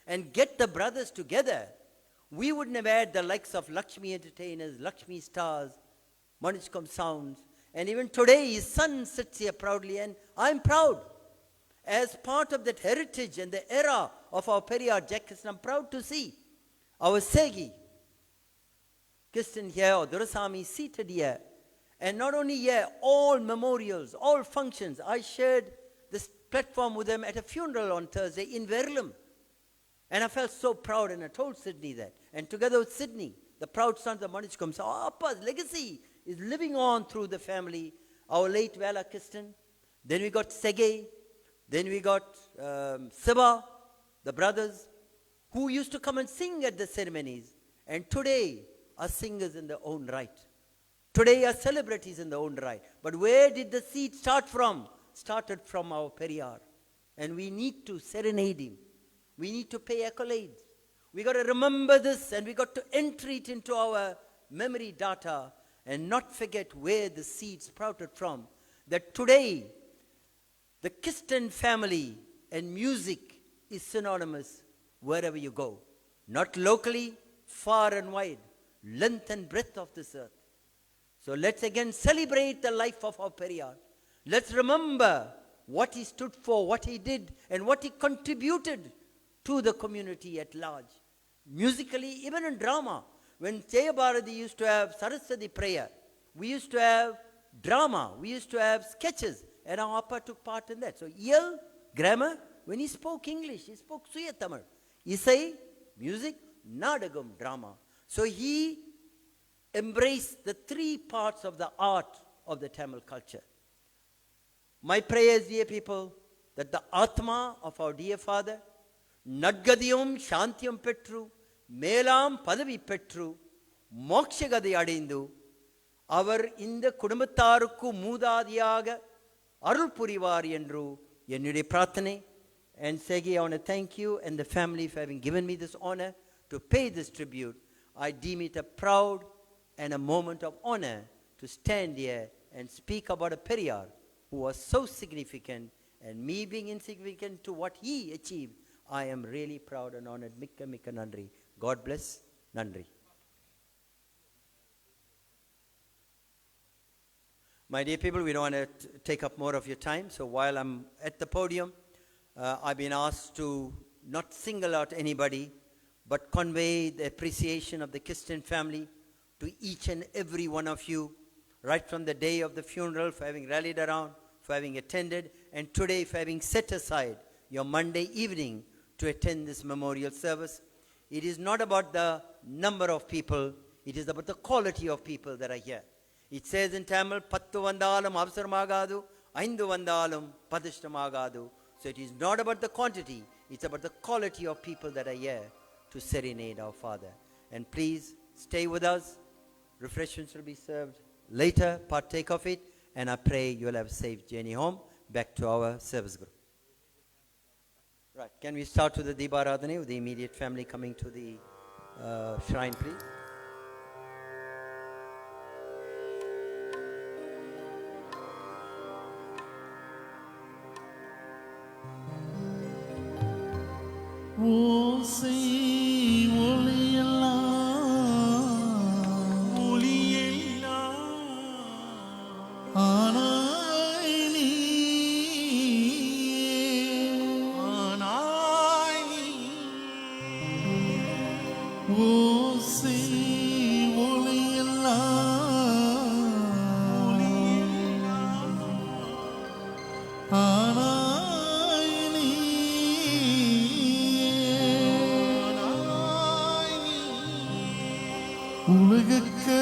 and get the brothers together, we wouldn't have had the likes of Lakshmi Entertainers, Lakshmi Stars, Mount Edgecombe Sounds. And even today, his son sits here proudly, and I'm proud. As part of that heritage and the era of our Periyar Jack Kiston, I'm proud to see our Segi Kiston here, or Durasami seated here. And not only here, all memorials, all functions. I shared this platform with them at a funeral on Thursday in Verulam. And I felt so proud, and I told Sydney that. And together with Sydney, the proud sons of Mount Edgecombe, so our Appa's legacy is living on through the family. Our late Vala Kiston. Then we got Sege. Then we got Siva, the brothers, who used to come and sing at the ceremonies. And today are singers in their own right. Today are celebrities in their own right. But where did the seed start from? Started from our Periyar. And we need to serenade him. We need to pay accolades. We got to remember this, and we got to enter it into our memory data and not forget where the seed sprouted from. That today, the Kiston family and music is synonymous wherever you go. Not locally, far and wide, length and breadth of this earth. So let's again celebrate the life of our Periyar. Let's remember what he stood for, what he did, and what he contributed to the community at large. Musically, even in drama. When Jayabharati used to have Saraswati prayer, we used to have drama, we used to have sketches, and our Appa took part in that. So, EL, grammar, when he spoke English, he spoke Suya Tamil. Isai, music, Nadagam, drama. So he embraced the three parts of the art of the Tamil culture. My prayers, dear people, that the Atma of our dear father, Nadgadiyum Shantyam Petru, Melam Padavi Petru, Mokshagadi Adindu, அவர் இந்த குடும்பத்தாருக்கு மூதாதியாக அருள் புரிவார் என்று என்னுடைய பிரார்த்தனை. And Segi, I want to thank you and the family for having given me this honor to pay this tribute. I deem it a proud and a moment of honor to stand here and speak about a Periyar who was so significant, and me being insignificant to what he achieved. I am really proud and honored. Mikka Mikka Nandri. God bless. Nandri. My dear people, we don't want to take up more of your time. So while I'm at the podium, I've been asked to not single out anybody, but convey the appreciation of the Kiston family to each and every one of you, right from the day of the funeral, for having rallied around, for having attended, and today for having set aside your Monday evening to attend this memorial service. It is not about the number of people, it is about the quality of people that are here. It says in Tamil, Pattu vandalum avsaramagadu, Aindu vandalum padishtamagadu. So it is not about the quantity, it's about the quality of people that are here to serenade our Father. And please stay with us. Refreshments will be served later. Partake of it. And I pray you'll have a safe journey home back to our service group. Right. Can we start with the Deeparadhane with the immediate family coming to the shrine, please? ஓசை ஒளியெல்லாம் ஆனாய் நீ ஓசை ஒளியெல்லாம் ஆனாய் நீ உலகுக்கு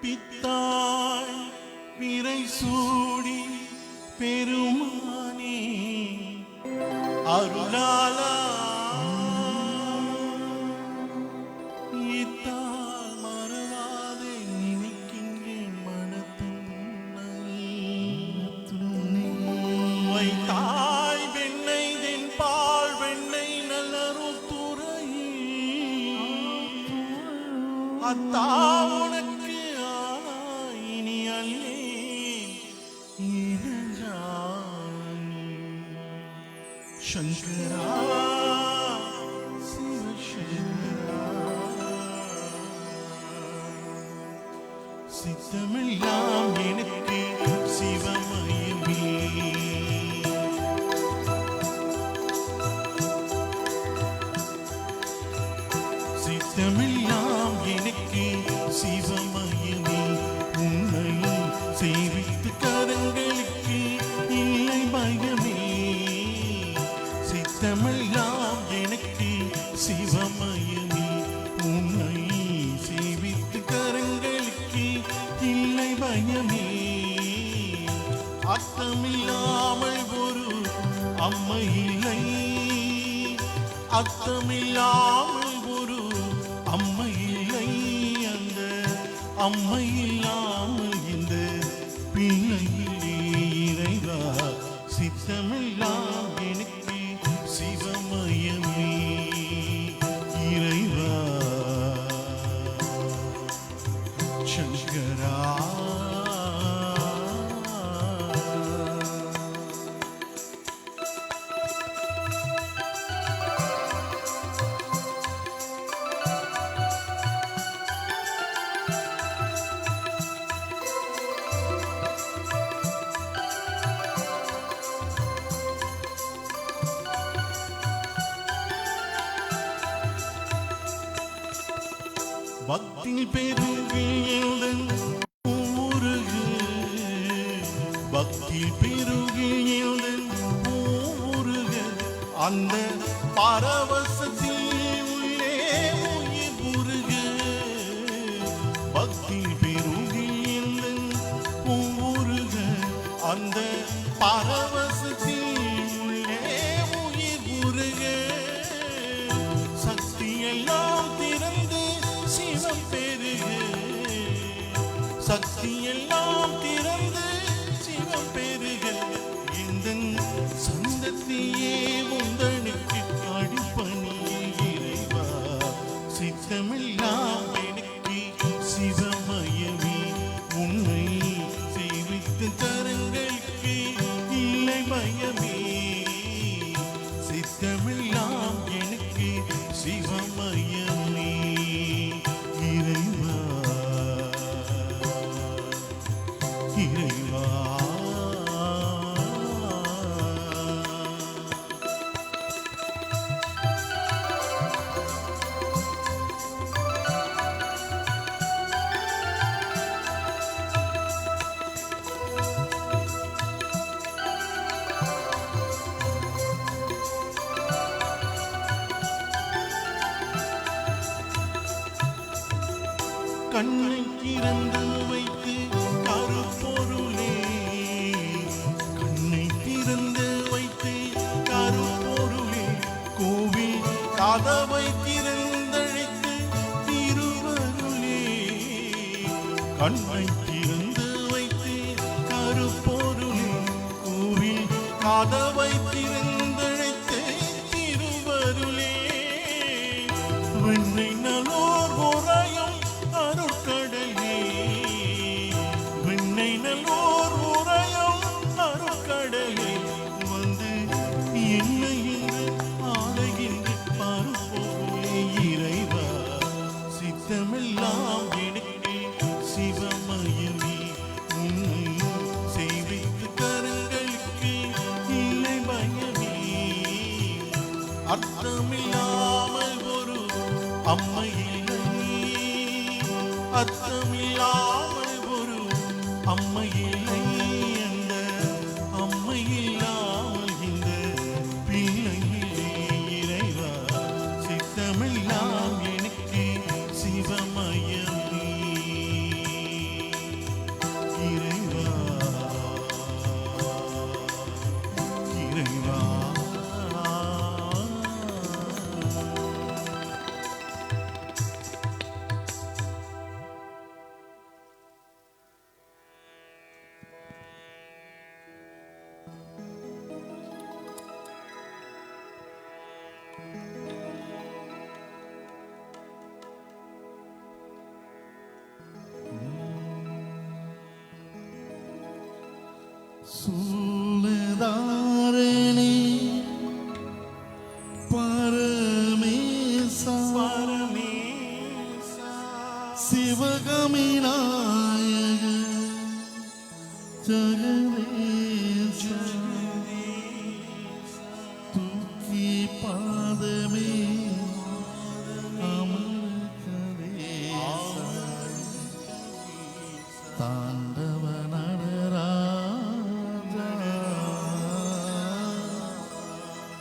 பித்தாய் பிறை சூடி பெருமானே அருளாலா இத்தால் மறவாதே நினைக்கின்றேன் மனத்துன்னை வைத்தாய் வெண்ணை தென் பால் வெண்ணை நல்லரும் துறையில் அத்தா உனக்கு இனி அல்லே இனஜானி சங்கரா சிவசங்கரா சித்தமெல்லாம் எனக்கு சிவமயமே சித்தமெல்லாம் எனக்கு சிவமயமே உன்னை சேவித்து கரங்களுக்கு இல்லை பயமே சித்தமெல்லாம் எனக்கு சிவமயமே உன்னை சேவித்து கரங்களுக்கு இல்லை பயமே அர்த்தமில்லாமல் ஒரு அம்மை இல்லை அர்த்தமில்லாமல் ஒரு அம்மை இல்லை அந்த அம்மை இல்லாமல் இந்த பிள்ளையிலே இறைவா சித்தமெல்லாம் எனக்கு சிவமயமே இறைவா சங்கரா பக்தியில் பெருகியல் ஊருகு பக்தியில் பெருகியல் ஊருகு அந்த பரவசத்தில் உள்ளே உயிர் உருகு பக்தியில் பெருகியல் ஊருகு அந்த பரவசத்தில் உள்ளே உயிர் உருகு சக்தியெல்லாம் திறந்து சிவம் பெருகு சக்தியெல்லாம் திறந்து சிவம் பெருகு இந்த சந்தத்தியே உந்தனுக்கு அடிப்பணியே இறைவா சித்தமெல்லாம் எனக்கு சிவமயமே உன்னை சேவித்து கரங்களுக்கு இல்லை பயமே சித்தமெல்லாம் எனக்கு சிவமயமே இறைவா இறைவா கண்ணை திறந்து வைத்து கருப்பொருளே கண்ணை திறந்து வைத்து கருப்பொருளே கோவில் கதவை திறந்தழைத்து திருவருளே கண்ணை திறந்து வைத்து கருப்பொருளே கோவில் கதவை திறந்தழைத்து திருவருளே வெண்ணை நலோர் உரையும் அருட்கடலே வெண்ணை நல்லோர் உரையும் அருட்கடலே வந்து என்னை என்று ஆளுகின்ற பருப்போலே இறைவா சித்தமெல்லாம் எனக்கு சிவமயமே உன்னை சேவித்து கரங்களுக்கு இல்லை பயமே அர்த்தமில்லாமல் ஒரு அம்மை இல்லை அர்த்தமில்லாமல் ஒரு அம்மை இல்லை அந்த அம்மை இல்லாமல் இந்த பிள்ளையிலே இறைவா சித்தமெல்லாம் எனக்கு சிவமயமே சூலதாரணி பரமேசா சிவகாமி நாயக ஜெகதீச தூக்கி பாதமே அமர்கதேச தாண்டவ நடராஜா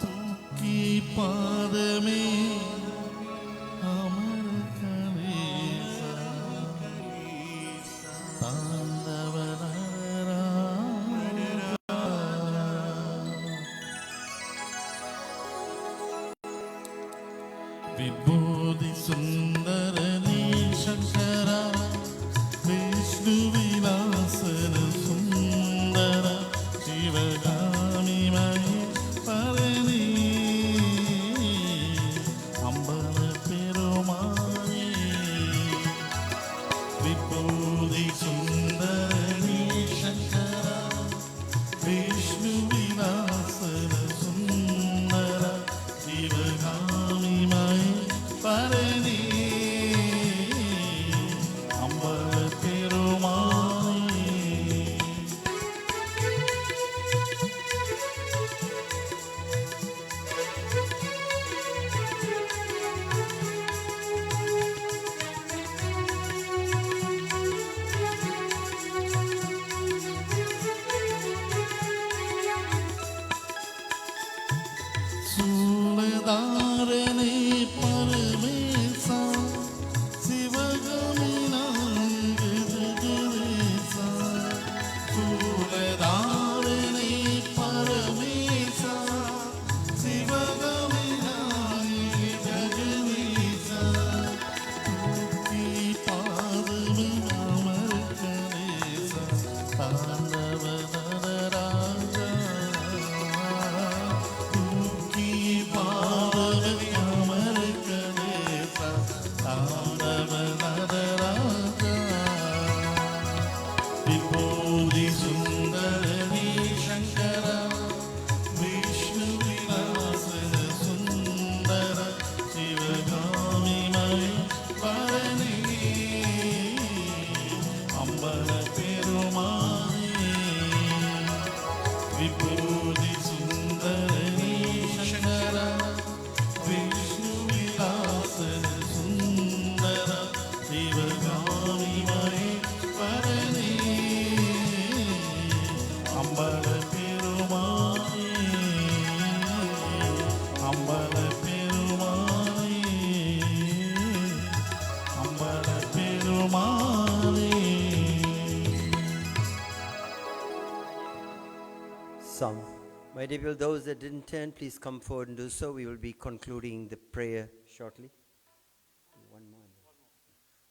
தூக்கி பாதமே அமர்கதேச தாண்டவ விபூதி சுந்தர நீ சங்கர விஷ்ணு விலாசன சுந்தர சிவகாமி மகேஸ்வரனே அம்பல பெருமானே விபூதி சுந்தர நீ சங்கர விஷ்ணு விலாசன சுந்தர சிவகாமி பரணி அம்பல பெருமானே சூலதாரணி பரமேசா சிவகாமி நாயக ஜெகதீசா சூலதாரணி பரமேசா சிவகாமி நாயக ஜெகதீசா தூக்கி பாதமே அமர்கதேசா தாண்டவ நடராஜா தூக்கி பாதமே அமர்கதேச தாண்டவ நடராஜா விபூதி சுந்தர நீ சங்கர விஷ்ணு விலாசன சுந்தர சிவகாமி மகேஸ்வரனே அம்பல பெருமானே விபூதி சுந்தர நீ சங்கர விஷ்ணு விலாசன சுந்தர சிவகாமி மகேஸ்வரனே அம்பல பெருமானே அம்பல பெருமானே அம்பல பெருமானே. Song. My dear people, those that didn't turn, please come forward and do so. We will be concluding the prayer shortly.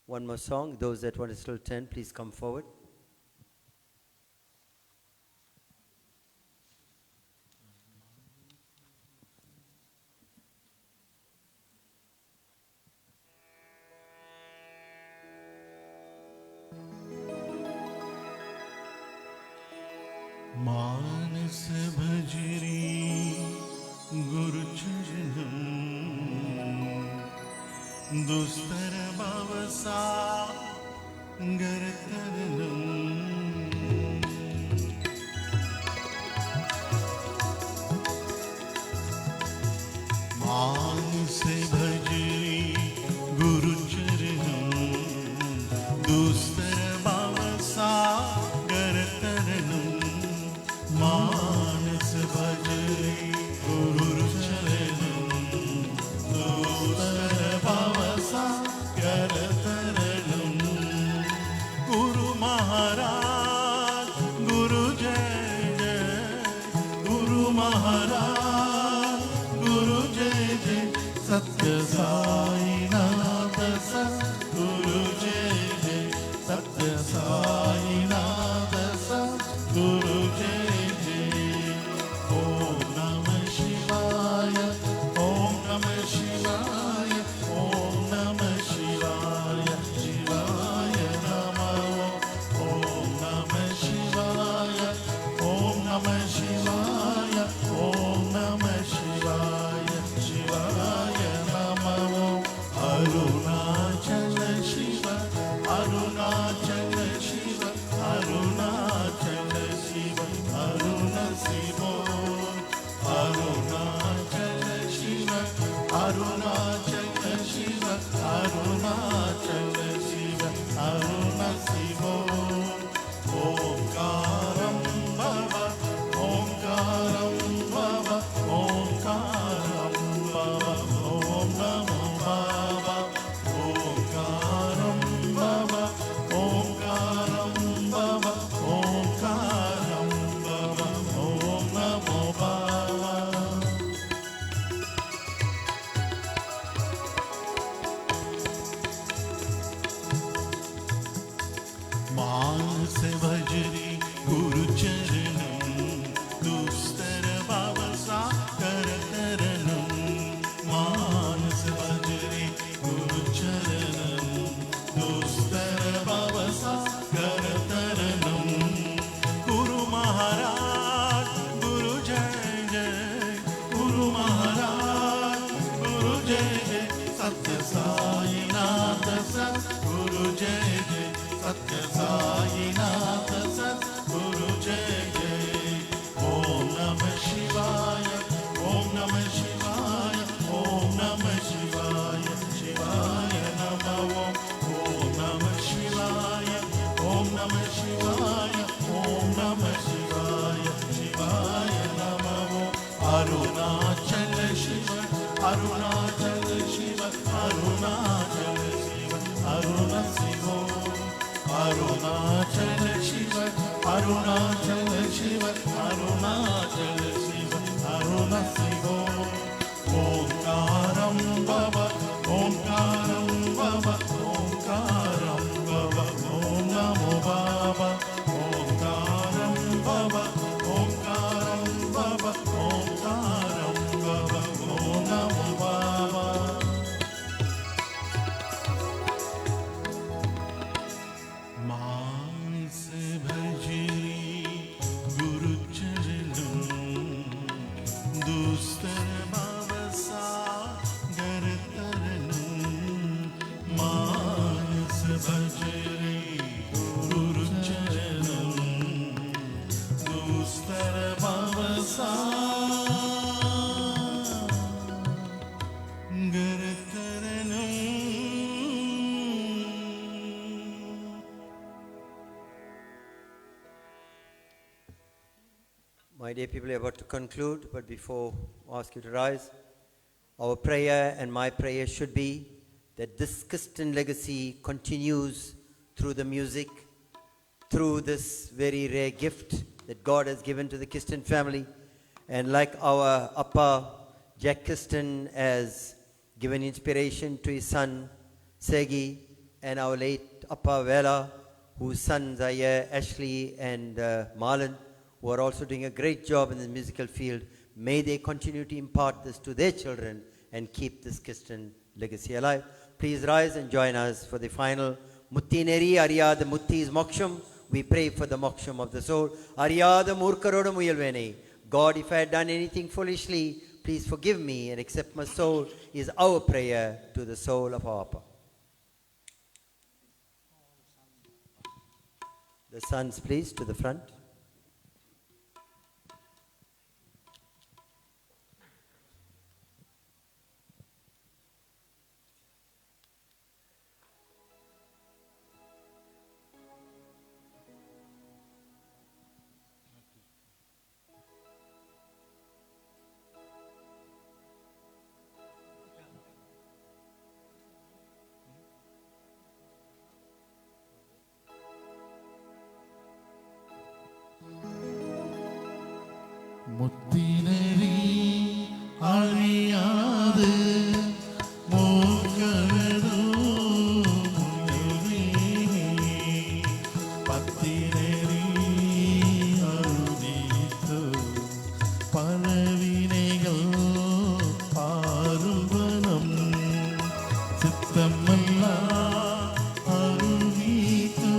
One more song. Those that want to still turn, please come forward. मानस भजरी गुरु चरणम दुस्तर भवसा गरतरनम मानस भजरी गुरु चरणम दुस्तर भवसा गरतरनम मानस भजरे गुरु चरणम दूसर भवसा करतरणम गुरु महाराज गुरु जय जय गुरु महाराज गुरु जय जय सत्य साईनाथ सद्गुरु जय जय सत्य साईनाथ सद्गुरु जय ओम नमः शिवाय ओम नमः शिवाय ओम नमः शिवाय शिवाय नमः ओम नमः शिवाय ओम मानस भजरी गुरुचरणं दुस्तर भवसा करतरणं मानस भजरी गुरुचरणं दुस्तर भवसा करतरणं गुरु महाराज गुरु जय जय गुरु महाराज गुरु जय जय सत्य साईनाथ सद्गुरु जय जय सत्य साईनाथ सद्गुरु जय जय ओम नमः शिवाय ओम नमः शिवाय ओम नमः शिवाय शिवाय नमः ओम नमः शिवाय ओम नमः शिवाय ओम नमः शिवाय शिवाय नमः अरुणाचल शिव अरुणाचल शिव अरुणाचल शिव अरुण शिव अरुणाचल शिव अरुणाचल शिव अरुणाचल शिव अरुण शिव ओंकारं भव ओंकारं भव ओंकारं भव ओम नमो बाबा ओंकारं भव ओंकारं भव ओंकारं भव ओम नमो बाबा मानस भजरी गुरुचरणं दुस्तर भवसा गरतरणं मानस भजरी गुरुचरणं दुस्तर भवसा My dear people, we are about to conclude, but before I ask you to rise, our prayer and my prayer should be that this Kiston legacy continues through the music, through this very rare gift that God has given to the Kiston family. And like our Appa, Jack Kiston has given inspiration to his son, Segi, and our late Appa Vela, whose sons are here, Ashley and Marlon, who are also doing a great job in the musical field. May they continue to impart this to their children and keep this Kiston legacy alive. Please rise and join us for the final Muttineri Ariyada Mutti is Moksham. We pray for the Moksham of the soul. Ariyada Murkaroda Muyalvene. God, if I had done anything foolishly, please forgive me and accept my soul, is our prayer to the soul of our Appa. The sons, please, to the front. முத்தினரி அறியாது மூக்கரதோ பத்தினரி அருதித்து பலவினைகள் பாருவனம் சித்தமல்லா அருதித்து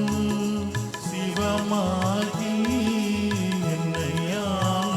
சிவமாகி என்னையாள